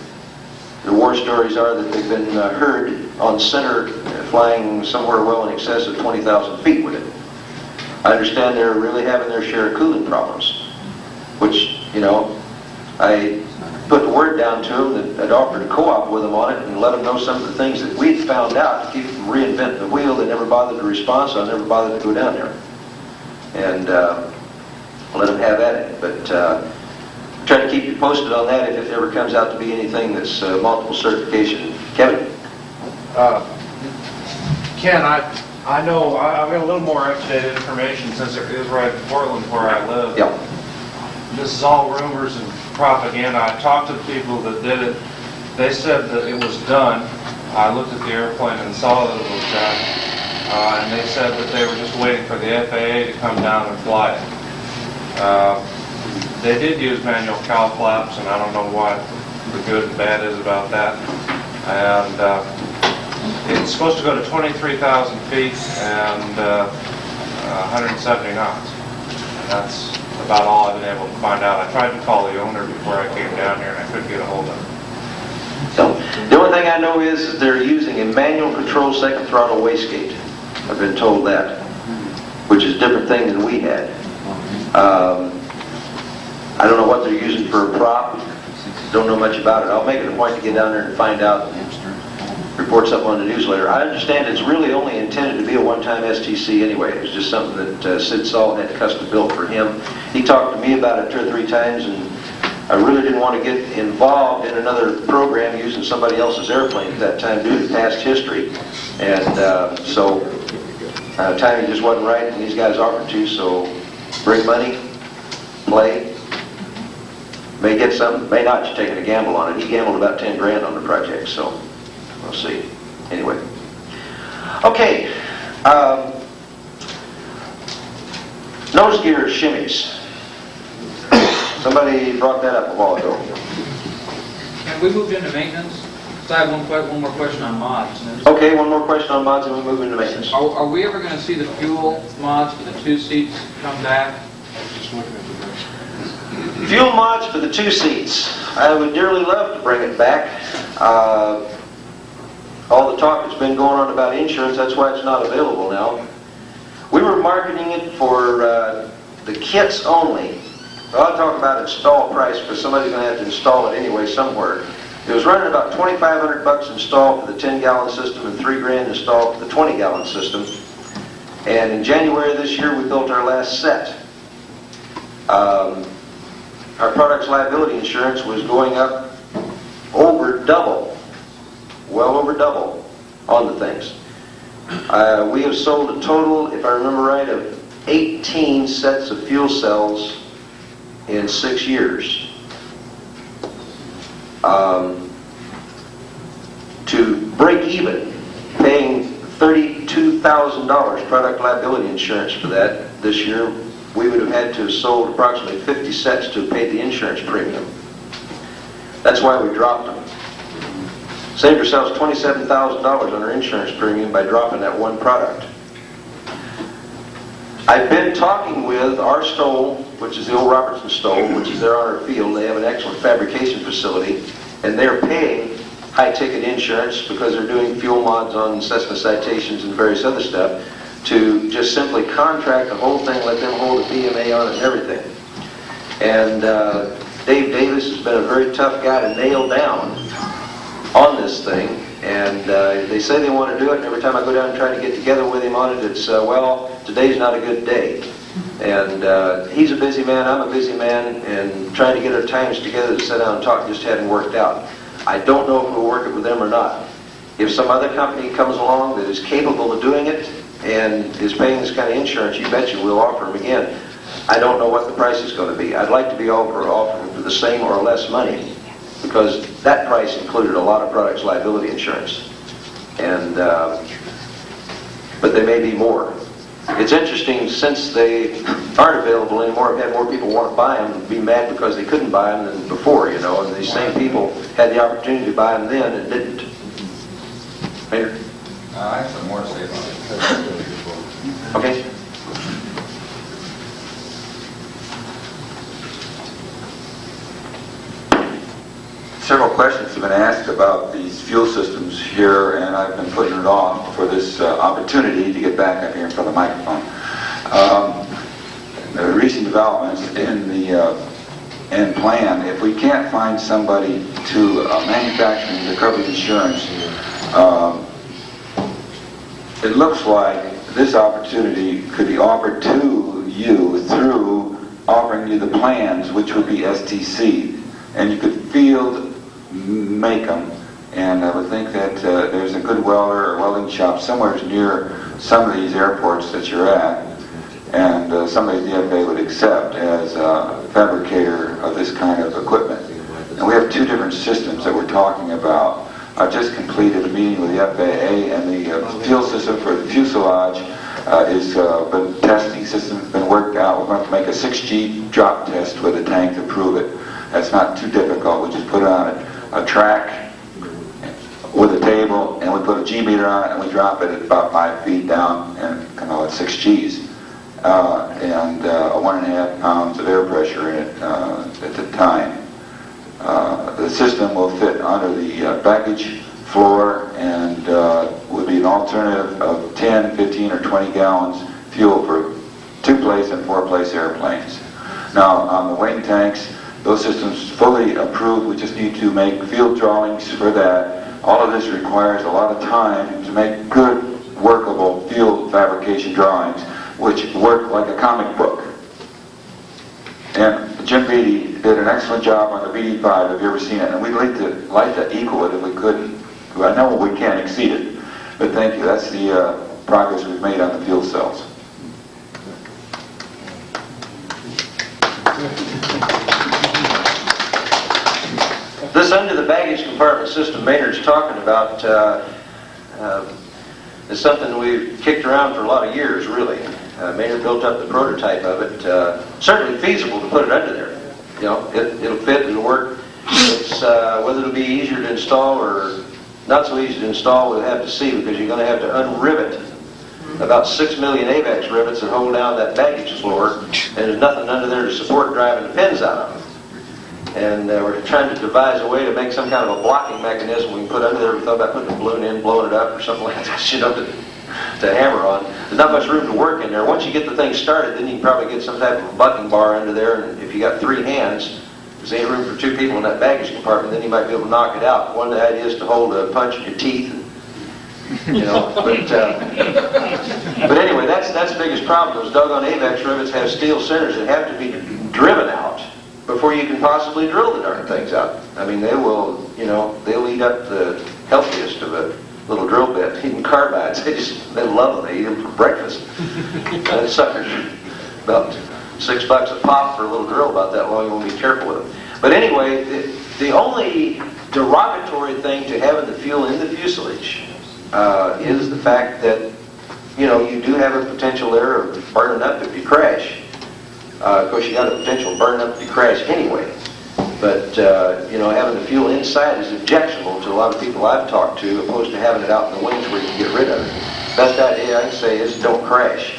the war stories are that they've been heard on center flying somewhere well in excess of 20,000 feet with it. I understand they're really having their share of cooling problems, which, I put the word down to them that I'd offered to co-op with them on it and let them know some of the things that we'd found out to keep them from reinventing the wheel. They never bothered to respond, so I never bothered to go down there and let them have at it. But try to keep you posted on that if it ever comes out to be anything that's multiple certification. Kevin? Ken, I know I've got a little more up-to-date information since it is right in Portland where I live. Yep. This is all rumors and propaganda. I talked to the people that did it. They said that it was done. I looked at the airplane and saw that it was done. And they said that they were just waiting for the FAA to come down and fly it. They did use manual cowl flaps, and I don't know what the good and bad is about that. And it's supposed to go to 23,000 feet and 170 knots. And that's about all I've been able to find out. I tried to call the owner before I came down here, and I couldn't get a hold of him. So, the only thing I know is that they're using a manual control second throttle wastegate. I've been told that, which is a different thing than we had. I don't know what they're using for a prop. Don't know much about it. I'll make it a point to get down there and find out and report something on the newsletter. I understand it's really only intended to be a one-time STC anyway. It was just something that Sid Saul had custom built for him. He talked to me about it 2 or 3 times, and I really didn't want to get involved in another program using somebody else's airplane at that time due to past history. And so timing just wasn't right, and these guys offered to, so bring money, play. May get some, may not. You're taking a gamble on it. He gambled about 10 grand on the project, so we'll see. Anyway. Okay. Nose gear shimmies. Somebody brought that up a while ago. And we moved into maintenance, so I have one more question on mods. Okay, one more question on mods and we move into maintenance. Are we ever going to see the fuel mods for the 2 seats come back? Fuel mods for the 2 seats. I would dearly love to bring it back. All the talk that's been going on about insurance, that's why it's not available now. We were marketing it for the kits only. Well, I'll talk about install price because somebody's going to have to install it anyway somewhere. It was running about $2,500 installed for the 10-gallon system and $3 grand installed for the 20-gallon system. And in January of this year, we built our last set. Our product's liability insurance was going up over double, well over double on the things. We have sold a total, if I remember right, of 18 sets of fuel cells in 6 years. To break even, paying $32,000 product liability insurance for that this year, we would have had to have sold approximately 50 sets to have paid the insurance premium. That's why we dropped them. Saved ourselves $27,000 on our insurance premium by dropping that one product. I've been talking with our Stoll, which is the old Robertson Stoll, which is there on our field. They have an excellent fabrication facility, and they're paying high-ticket insurance because they're doing fuel mods on Cessna Citations and various other stuff to just simply contract the whole thing, let them hold a PMA on it and everything. And Dave Davis has been a very tough guy to nail down on this thing, and they say they want to do it, and every time I go down and try to get together with him on it, it's, well, today's not a good day. And he's a busy man, I'm a busy man, and trying to get our times together to sit down and talk just hadn't worked out. I don't know if we'll work it with them or not. If some other company comes along that is capable of doing it and is paying this kind of insurance, you bet you we'll offer them again. I don't know what the price is going to be. I'd like to be offering for the same or less money, because that price included a lot of products liability insurance. And but they may be more. It's interesting, since they aren't available anymore, I've had more people want to buy them and be mad because they couldn't buy them than before, you know, and these same people had the opportunity to buy them then and didn't. Maynard? I have some more to say about it. Okay. Several questions have been asked about these fuel systems here, and I've been putting it off for this opportunity to get back up here in front of the microphone. The recent developments in the plan, if we can't find somebody to manufacture the covered insurance, it looks like this opportunity could be offered to you through offering you the plans, which would be STC, and you could field make them. And I would think that there's a good welder or welding shop somewhere near some of these airports that you're at, and somebody the FAA would accept as a fabricator of this kind of equipment. And we have 2 different systems that we're talking about. I just completed a meeting with the FAA, and the fuel system for the fuselage is been testing system has been worked out. We're going to make a 6G drop test with a tank to prove it. That's not too difficult. We just put it on a track with a table, and we put a G meter on it, and we drop it at about 5 feet down, and come out at 6 Gs. and 1.5 pounds of air pressure in it at the time. The system will fit under the baggage floor and would be an alternative of 10, 15, or 20 gallons fuel for 2-place and 4-place airplanes. Now, on the wing tanks, those systems fully approved. We just need to make field drawings for that. All of this requires a lot of time to make good, workable field fabrication drawings, which work like a comic book. And Jim Beatty did an excellent job on the BD-5, if you ever seen it, and we'd like to equal it if we couldn't. I know we can't exceed it, but thank you. That's the progress we've made on the fuel cells. This under the baggage compartment system Maynard's talking about is something we've kicked around for a lot of years, really. Maynard built up the prototype of it. Certainly feasible to put it under there. You know, it'll fit, it'll work. It's whether it'll be easier to install or not so easy to install, we'll have to see, because you're going to have to unrivet about 6 million AVAX rivets that hold down that baggage floor, and there's nothing under there to support driving the pins out of it. And we're trying to devise a way to make some kind of a blocking mechanism we can put under there. We thought about putting a balloon in, blowing it up, or something like that, you know, to hammer on. There's not much room to work in there. Once you get the thing started, then you can probably get some type of a bucking bar under there, and if you got 3 hands, because there ain't room for 2 people in that baggage compartment, then you might be able to knock it out. One of the ideas is to hold a punch in your teeth, you know, but anyway, that's the biggest problem. Those doggone AVAX rivets have steel centers that have to be driven out before you can possibly drill the darn things out. I mean, they will, you know, they'll eat up the healthiest of a little drill bit. Even carbides, they love them. They eat them for breakfast. That sucker's about $6 a pop for a little drill about that long. You want to be careful with them. But anyway, the only derogatory thing to having the fuel in the fuselage is the fact that, you know, you do have a potential there of burning up if you crash. Of course, you got a potential of burning up if you crash anyway. But, you know, having the fuel inside is objectionable to a lot of people I've talked to, opposed to having it out in the wings where you can get rid of it. Best idea I can say is don't crash.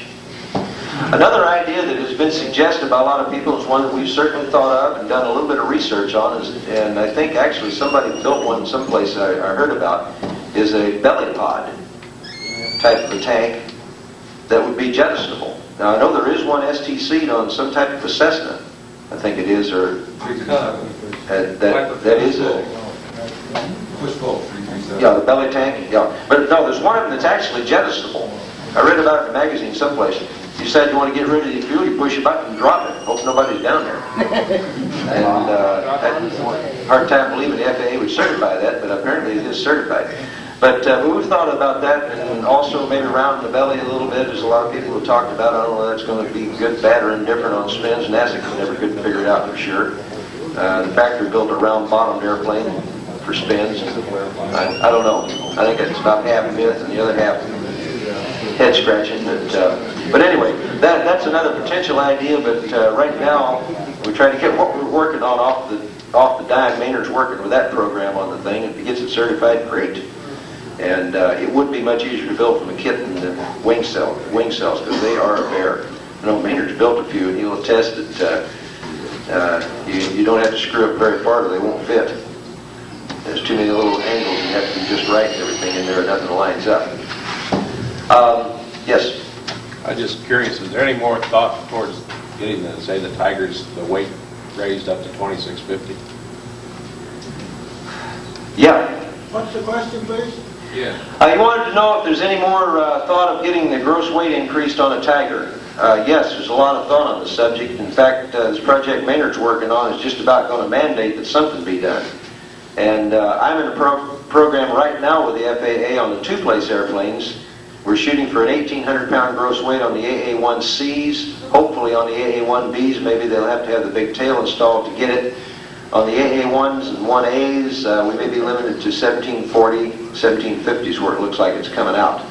Another idea that has been suggested by a lot of people is one that we've certainly thought of and done a little bit of research on, and I think actually somebody built one someplace I heard about, is a belly pod type of a tank that would be jettisonable. Now I know there is one STC'd on some type of a Cessna, I think it is, or that is a Push-pull. yeah, the belly tank, yeah. But no, there's one of them that's actually jettisonable. I read about it in a magazine someplace. You said you want to get rid of the fuel, you push a button and drop it. Hope nobody's down there. And I had a hard time believing the FAA would certify that, but apparently it is certified. But we've thought about that, and also maybe round the belly a little bit, as a lot of people have talked about. I don't know whether that's going to be good, bad, or indifferent on spins. NASA never could figure it out for sure. The factory built a round-bottomed airplane for spins. I don't know. I think it's about half myth and the other half head scratching. But anyway, that's another potential idea. But right now, we try to get what we're working on off the dime. Maynard's working with that program on the thing. If he gets it certified, great. And it would be much easier to build from a kit than the wing cells, because they are a bear. You know, Maynard's built a few, and he'll attest that you don't have to screw up very far, or they won't fit. There's too many little angles, and you have to be just right and everything in there, and nothing lines up. Yes? I'm just curious, is there any more thought towards getting the, say, the Tigers, the weight raised up to 2650? Yeah. What's the question, please? Yeah. You wanted to know if there's any more thought of getting the gross weight increased on a Tiger. Yes, there's a lot of thought on the subject. In fact, this project Maynard's working on is just about going to mandate that something be done. And I'm in a program right now with the FAA on the 2-place airplanes. We're shooting for an 1,800-pound gross weight on the AA-1Cs, hopefully on the AA-1Bs. Maybe they'll have to have the big tail installed to get it. On the AA-1s and 1As, we may be limited to 1740, 1750s where it looks like it's coming out.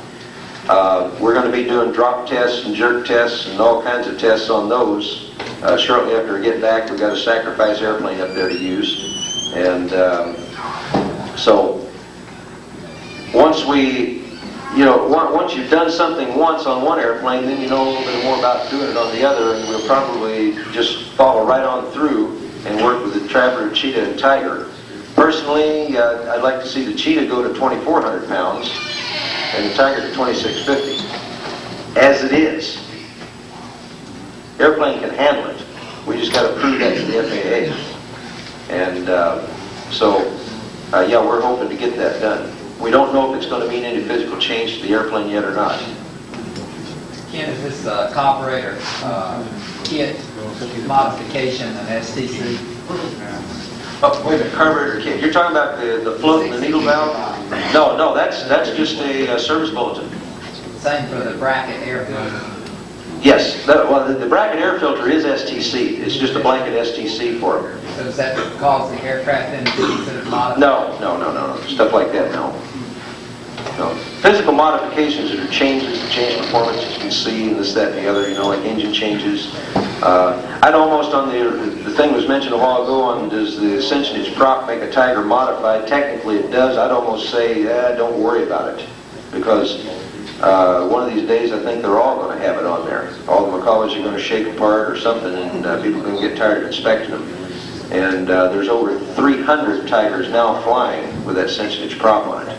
We're going to be doing drop tests and jerk tests and all kinds of tests on those. Shortly after we get back, we've got a sacrifice airplane up there to use. And so once we you know, once you've done something once on one airplane, then you know a little bit more about doing it on the other, and we'll probably just follow right on through and work with the Traveler, Cheetah, and Tiger. Personally, I'd like to see the Cheetah go to 2,400 pounds and the Tiger to 2,650. As it is. Airplane can handle it. We just got to prove that to the FAA. And yeah, we're hoping to get that done. We don't know if it's going to mean any physical change to the airplane yet or not. Ken, is this carburetor kit modification an STC? Oh, wait a minute, carburetor kit. You're talking about the float and the needle valve? No, that's just a service bulletin. Same for the bracket air filter. Yes, the bracket air filter is STC. It's just a blanket STC for it. So does that cause the aircraft then to be considered modified? No. Stuff like that, no. Physical modifications are changes that change performance, as you can see, and this, that, and the other, like engine changes. I'd almost, on the thing was mentioned a while ago on does the Ascension prop make a Tiger modified? Technically it does. I'd almost say, don't worry about it. Because one of these days I think they're all going to have it on there. All the Macaulays are going to shake apart or something, and people are going to get tired of inspecting them. And there's over 300 Tigers now flying with that Ascension prop on it.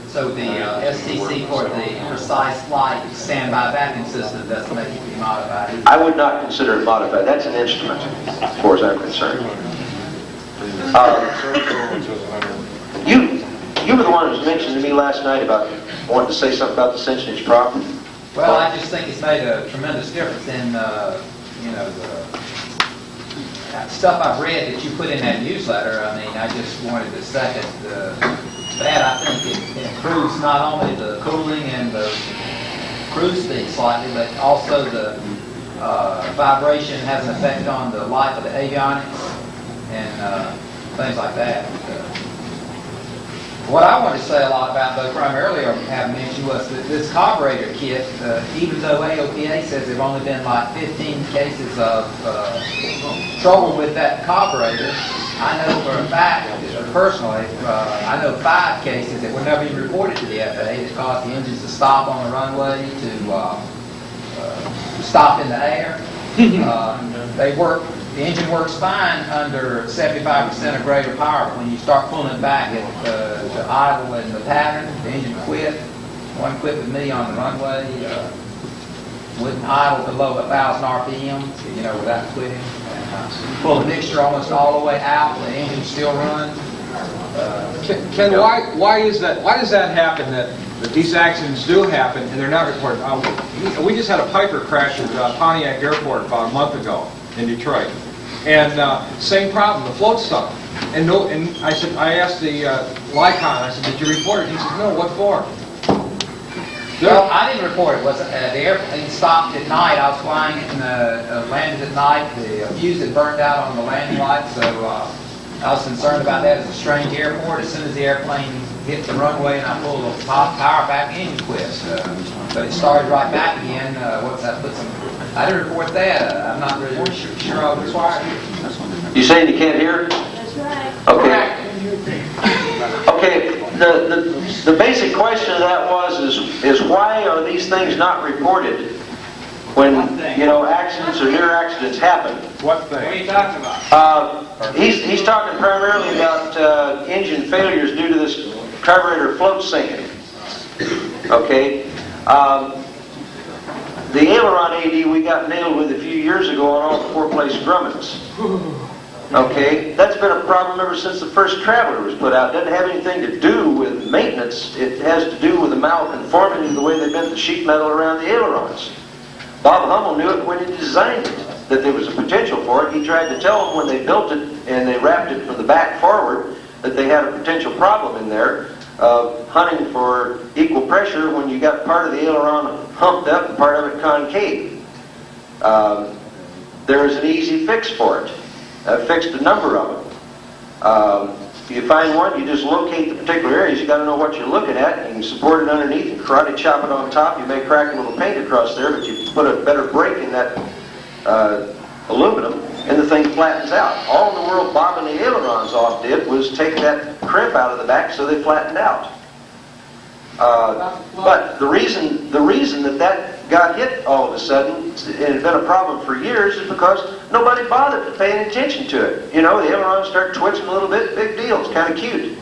So the STC for the precise flight standby vacuum system doesn't make it be modified? I would not consider it modified. That's an instrument, as far as I'm concerned. You were the one who was mentioning to me last night about wanting to say something about the Ascension prop. Well, I just think it's made a tremendous difference in, the stuff I've read that you put in that newsletter. I mean, I just wanted to second that. I think it improves not only the cooling and the cruise speed slightly, but also the vibration has an effect on the life of the avionics and things like that. What I wanted to say a lot about, though, primarily, or have mentioned, was that this carburetor kit, even though AOPA says there have only been like 15 cases of trouble with that carburetor, I know for a fact, personally, I know 5 cases that were never even reported to the FAA that caused the engines to stop on the runway, to stop in the air. The engine works fine under 75% or greater power. When you start pulling back at the idle and the pattern, the engine quit. One quit with me on the runway. Wouldn't idle below 1,000 RPM, without quitting. Pull the mixture almost all the way out, the engine still runs. Ken, why is that? Why does that happen? That these accidents do happen and they're not reported? We just had a Piper crash at Pontiac Airport about a month ago in Detroit, and same problem. The float sunk, and I asked the Lycon. I said, "Did you report it?" He said, "No. What for?" Well, I didn't report it. The airplane stopped at night. I was flying and landed at night. The fuse had burned out on the landing light, so I was concerned about that. It's a strange airport. As soon as the airplane hit the runway and I pulled the power back, the engine quit. But it started right back again. I didn't report that. I'm not really sure I was required. You saying you can't hear? That's right. Okay. Okay. The basic question of that is why are these things not reported when accidents or near accidents happen? What thing? What are you talking about? He's talking primarily about engine failures due to this carburetor float sinking. Okay. The aileron AD we got nailed with a few years ago on all the 4-place Grummans. Okay, that's been a problem ever since the first Traveler was put out. It doesn't have anything to do with maintenance. It has to do with the malconformity of the way they bent the sheet metal around the ailerons. Bob Hummel knew it when he designed it, that there was a potential for it. He tried to tell them when they built it and they wrapped it from the back forward that they had a potential problem in there of hunting for equal pressure when you got part of the aileron humped up and part of it concave. There is an easy fix for it. I've fixed a number of them. If you find one, you just locate the particular areas. You got to know what you're looking at. You can support it underneath and karate chop it on top. You may crack a little paint across there, but you put a better break in that aluminum, and the thing flattens out. All in the world bobbing the ailerons off did was take that crimp out of the back so they flattened out. But the reason that got hit all of a sudden, it had been a problem for years, is because nobody bothered to pay any attention to it. You know, the ailerons start twitching a little bit, big deal, it's kind of cute.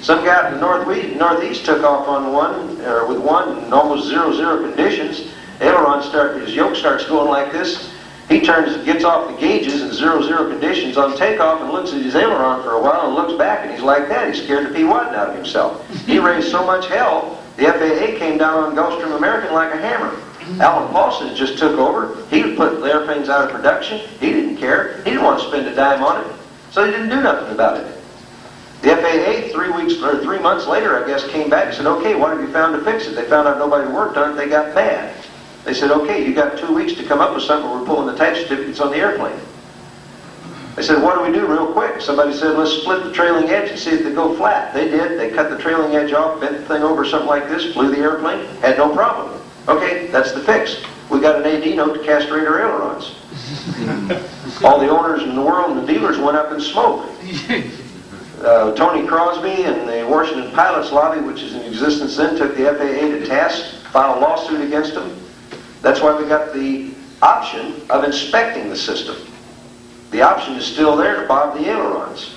Some guy out in the northeast took off on one, or with one, in almost 0-0 conditions. His yoke starts going like this. He gets off the gauges in 0-0 conditions on takeoff and looks at his aileron for a while and looks back and he's like that. He's scared to pee wadding out of himself. He raised so much hell, the FAA came down on Gulfstream American like a hammer. Alan Paulson just took over. He put the airplanes out of production. He didn't care. He didn't want to spend a dime on it. So he didn't do nothing about it. The FAA 3 months later, I guess, came back and said, okay, what have you found to fix it? They found out nobody worked on it. They got mad. They said, okay, you got 2 weeks to come up with something. We're pulling the type certificates on the airplane. They said, what do we do real quick? Somebody said, let's split the trailing edge and see if they go flat. They did. They cut the trailing edge off, bent the thing over something like this, flew the airplane, had no problem. Okay, that's the fix. We got an AD note to castrate our ailerons. All the owners in the world and the dealers went up in smoke. Tony Crosby and the Washington Pilots Lobby, which is in existence then, took the FAA to task, filed a lawsuit against them. That's why we got the option of inspecting the system. The option is still there to bob the ailerons.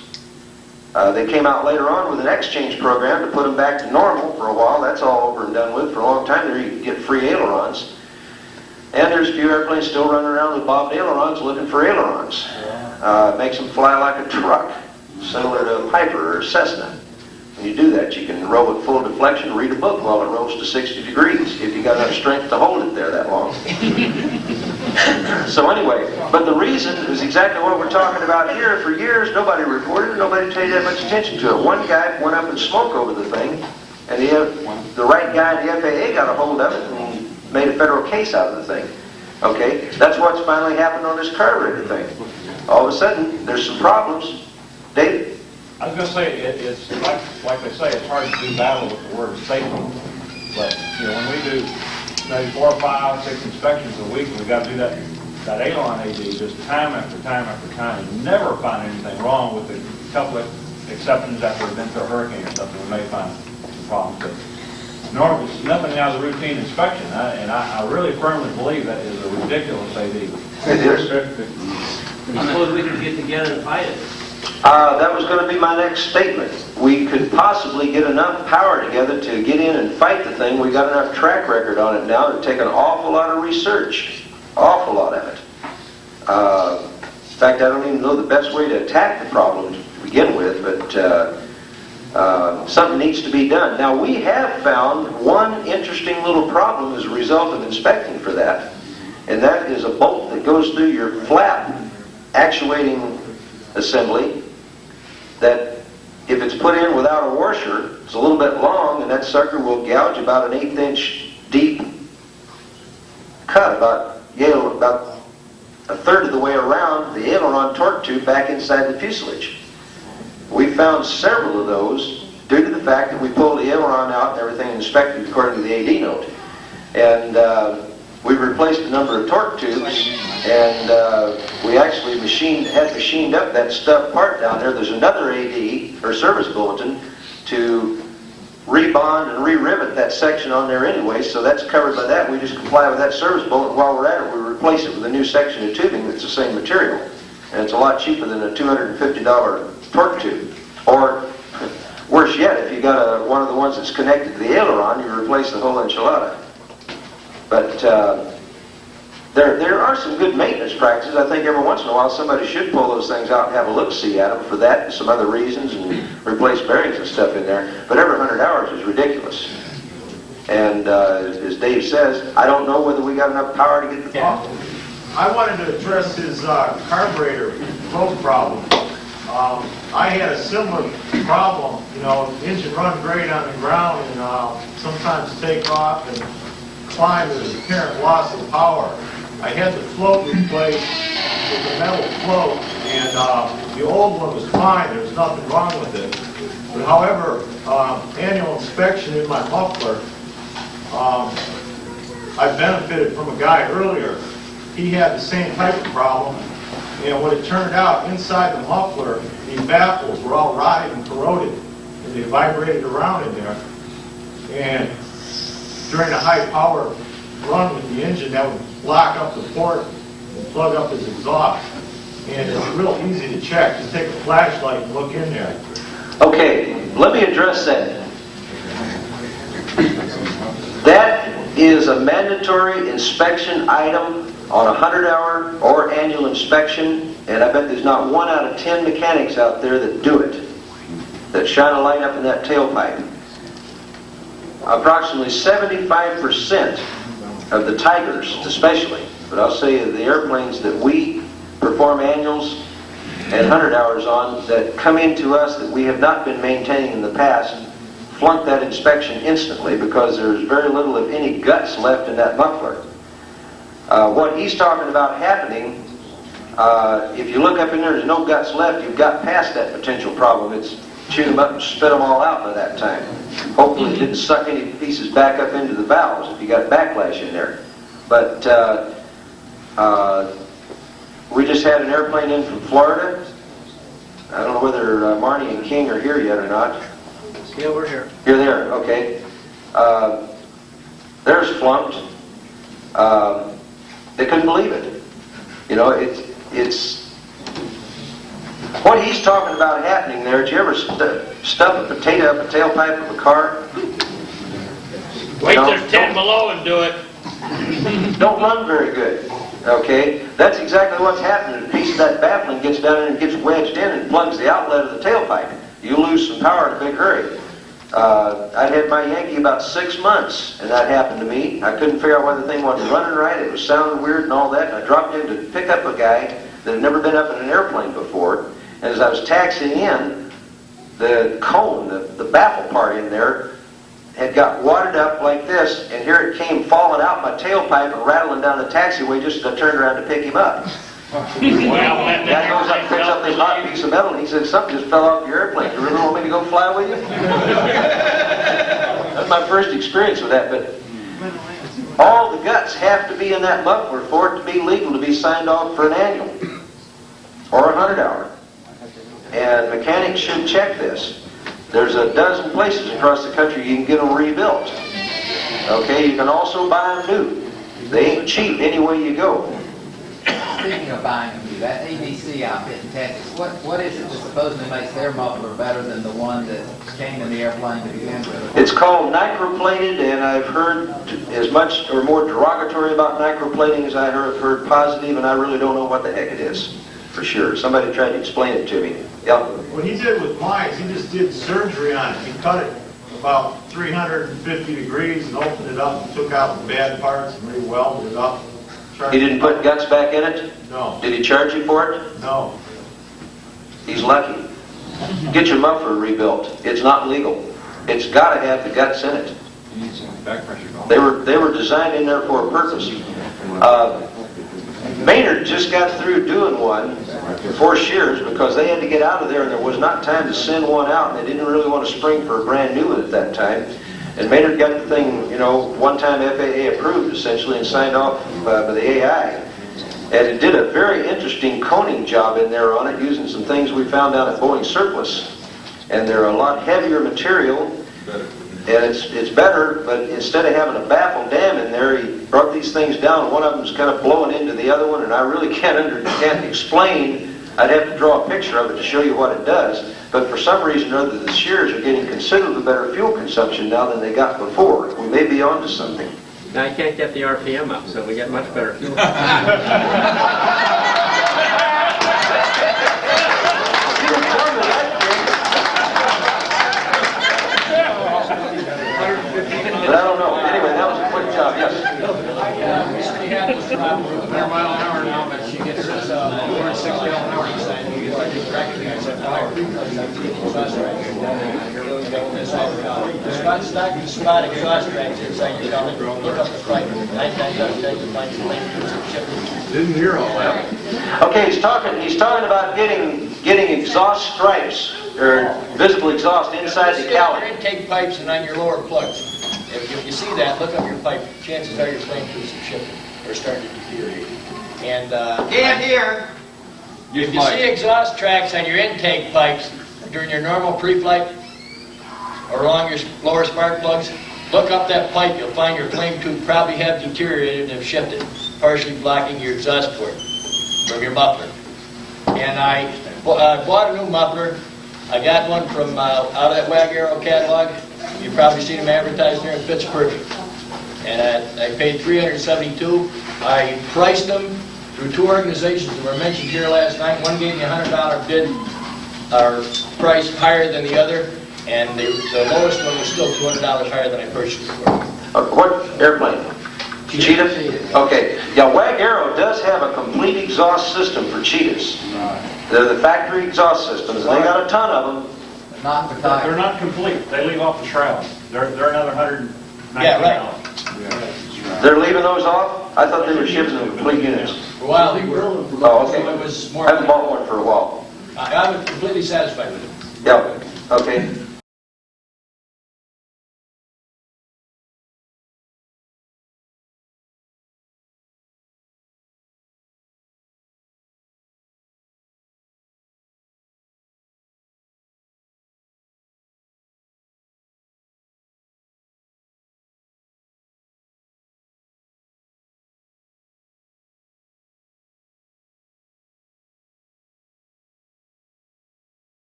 They came out later on with an exchange program to put them back to normal for a while. That's all over and done with. For a long time there you could get free ailerons. And there's a few airplanes still running around with bobbed ailerons looking for ailerons. It makes them fly like a truck, similar to a Piper or a Cessna. When you do that, you can roll at full deflection, read a book while it rolls to 60 degrees, if you got enough strength to hold it there that long. So anyway, but the reason is exactly what we're talking about here. For years, nobody reported it, nobody paid that much attention to it. One guy went up in smoke over the thing, and the right guy at the FAA got a hold of it and made a federal case out of the thing. Okay, that's what's finally happened on this carburetor thing. All of a sudden, there's some problems. Dave? I was going to say, it's like they say, it's hard to do battle with the word safety. But, you know, when we do maybe 4, 5, 6 inspections a week, and we got to do that aileron AD just time after time after time, and never find anything wrong with a couple of exceptions after we've been through a hurricane or something, we may find some problems. But normally, it's nothing out of the routine inspection, and I really firmly believe that is a ridiculous AD. It is. I suppose we could get together and fight it. That was going to be my next statement. We could possibly get enough power together to get in and fight the thing. We got enough track record on it now to take an awful lot of research. Awful lot of it. In fact, I don't even know the best way to attack the problem to begin with, but something needs to be done. Now, we have found one interesting little problem as a result of inspecting for that, and that is a bolt that goes through your flap actuating assembly that if it's put in without a washer, it's a little bit long, and that sucker will gouge about an 1/8 inch deep cut, about a third of the way around the aileron torque tube back inside the fuselage. We found several of those due to the fact that we pulled the aileron out and everything inspected according to the AD note. And we replaced a number of torque tubes, and we actually had machined up that stub part down there. There's another AD, or service bulletin, to rebond and re-rivet that section on there anyway, so that's covered by that. We just comply with that service bulletin. While we're at it, we replace it with a new section of tubing that's the same material. And it's a lot cheaper than a $250 torque tube. Or, worse yet, if you got one of the ones that's connected to the aileron, you replace the whole enchilada. But there are some good maintenance practices. I think every once in a while somebody should pull those things out and have a look-see at them for that and some other reasons and replace bearings and stuff in there. But every 100 hours is ridiculous. And as Dave says, I don't know whether we got enough power to get the problem. I wanted to address his carburetor flow problem. I had a similar problem. You know, the engine run great on the ground and sometimes take off and climb, there's apparent loss of power. I had the float replaced with a metal float, and the old one was fine. There was nothing wrong with it. But however, annual inspection in my muffler, I benefited from a guy earlier. He had the same type of problem, and when it turned out, inside the muffler, the baffles were all rotted and corroded, and they vibrated around in there. and during a high power run with the engine, that would lock up the port and plug up his exhaust. And it's real easy to check. Just take a flashlight and look in there. Okay, let me address that. That is a mandatory inspection item on a 100-hour or annual inspection, and I bet there's not 1 out of 10 mechanics out there that do it, that shine a light up in that tailpipe. Approximately 75% of the Tigers, especially, but I'll say the airplanes that we perform annuals and 100 hours on that come into us that we have not been maintaining in the past, flunk that inspection instantly because there's very little of any guts left in that muffler. What he's talking about happening, if you look up in there, there's no guts left, you've got past that potential problem. It's chewed them up and spit them all out by that time. Hopefully it didn't suck any pieces back up into the valves if you got backlash in there. But we just had an airplane in from Florida. I don't know whether Marnie and King are here yet or not. Yeah, we're here. You're there, okay. Theirs flunked. They couldn't believe it. You know, it's what he's talking about happening there. Did you ever stuff a potato up a tailpipe of a car? Wait till there's 10 below and do it. Don't run very good. Okay, that's exactly what's happening. A piece of that baffling gets down in and gets wedged in and plugs the outlet of the tailpipe. You lose some power in a big hurry. I'd had my Yankee about 6 months, and that happened to me. I couldn't figure out why the thing wasn't running right. It was sounding weird and all that. And I dropped in to pick up a guy that had never been up in an airplane before. And as I was taxiing in, the cone, the baffle part in there, had got wadded up like this, and here it came falling out my tailpipe and rattling down the taxiway just as I turned around to pick him up. Well, Guy goes up and picks up this hot piece of metal, and he said, "Something just fell off your airplane. Do you really want me to go fly with you?" That's my first experience with that, but all the guts have to be in that muffler for it to be legal to be signed off for an annual or a 100-hour. And mechanics should check this. There's a dozen places across the country you can get them rebuilt. Okay, you can also buy them new. They ain't cheap any way you go. Speaking of buying them new, that ABC outfit in Texas, what is it that supposedly makes their muffler better than the one that came in the airplane to begin with? It's called nitroplated, and I've heard as much or more derogatory about nitroplating as I have heard positive, and I really don't know what the heck it is, for sure. Somebody tried to explain it to me. Yep. What he did with mine, he just did surgery on it. He cut it about 350 degrees and opened it up and took out the bad parts and re-welded it up. He didn't put guts back in it? No. Did he charge you for it? No. He's lucky. Get your muffler rebuilt. It's not legal. It's got to have the guts in it. You need some back pressure. They were designed in there for a purpose. Maynard just got through doing one for shears because they had to get out of there and there was not time to send one out, and they didn't really want to spring for a brand new one at that time. And Maynard got the thing, you know, one time FAA approved essentially and signed off by the AI. And it did a very interesting coning job in there on it using some things we found down at Boeing Surplus. And they're a lot heavier material. And it's better, but instead of having a baffle dam in there, he brought these things down. One of them's kind of blowing into the other one, and I really can't explain. I'd have to draw a picture of it to show you what it does. But for some reason or other, the shears are getting considerably better fuel consumption now than they got before. We may be onto something. Now you can't get the RPM up, so we get much better fuel. But I don't know. Anyway, that was a quick job. Yes. We have this problem with 100 mile an hour now, but she gets this 6 gallon an hour each time. You get like this recognize that power. Exhaust tracks. The spot exhaust tracks inside your helmet. Look up the flight. 9 times out of 10 you find some lane. Didn't hear all that. Okay, he's talking about getting exhaust stripes or visible exhaust inside the cowling. Your intake pipes and on your lower plugs. If you see that, look up your pipe. Chances are you're playing through some chipping or starting to deteriorate. And Can't hear. if you see exhaust tracks on your intake pipes during your normal pre-flight or along your lower spark plugs, look up that pipe, you'll find your flame tube probably have deteriorated and have shifted, partially blocking your exhaust port from your muffler. And I bought a new muffler. I got one from out of that Wag Arrow catalog. You've probably seen them advertised there in Pittsburgh. And I paid $372. I priced them through two organizations that were mentioned here last night. One gave me a $100 bid, or price higher than the other, and the lowest one was still $200 higher than I purchased it for. What airplane? Cheetah? Okay. Yeah, Wag Arrow does have a complete exhaust system for Cheetahs. They're the factory exhaust systems, and they got a ton of them. Not for tires. They're not complete. They leave off the shrouds. They're another $190. Yeah, right. They're leaving those off? I thought they were shipping them complete units. For a while they were. Oh, okay. It was more. I haven't bought one for a while. I was completely satisfied with it. Yeah, okay.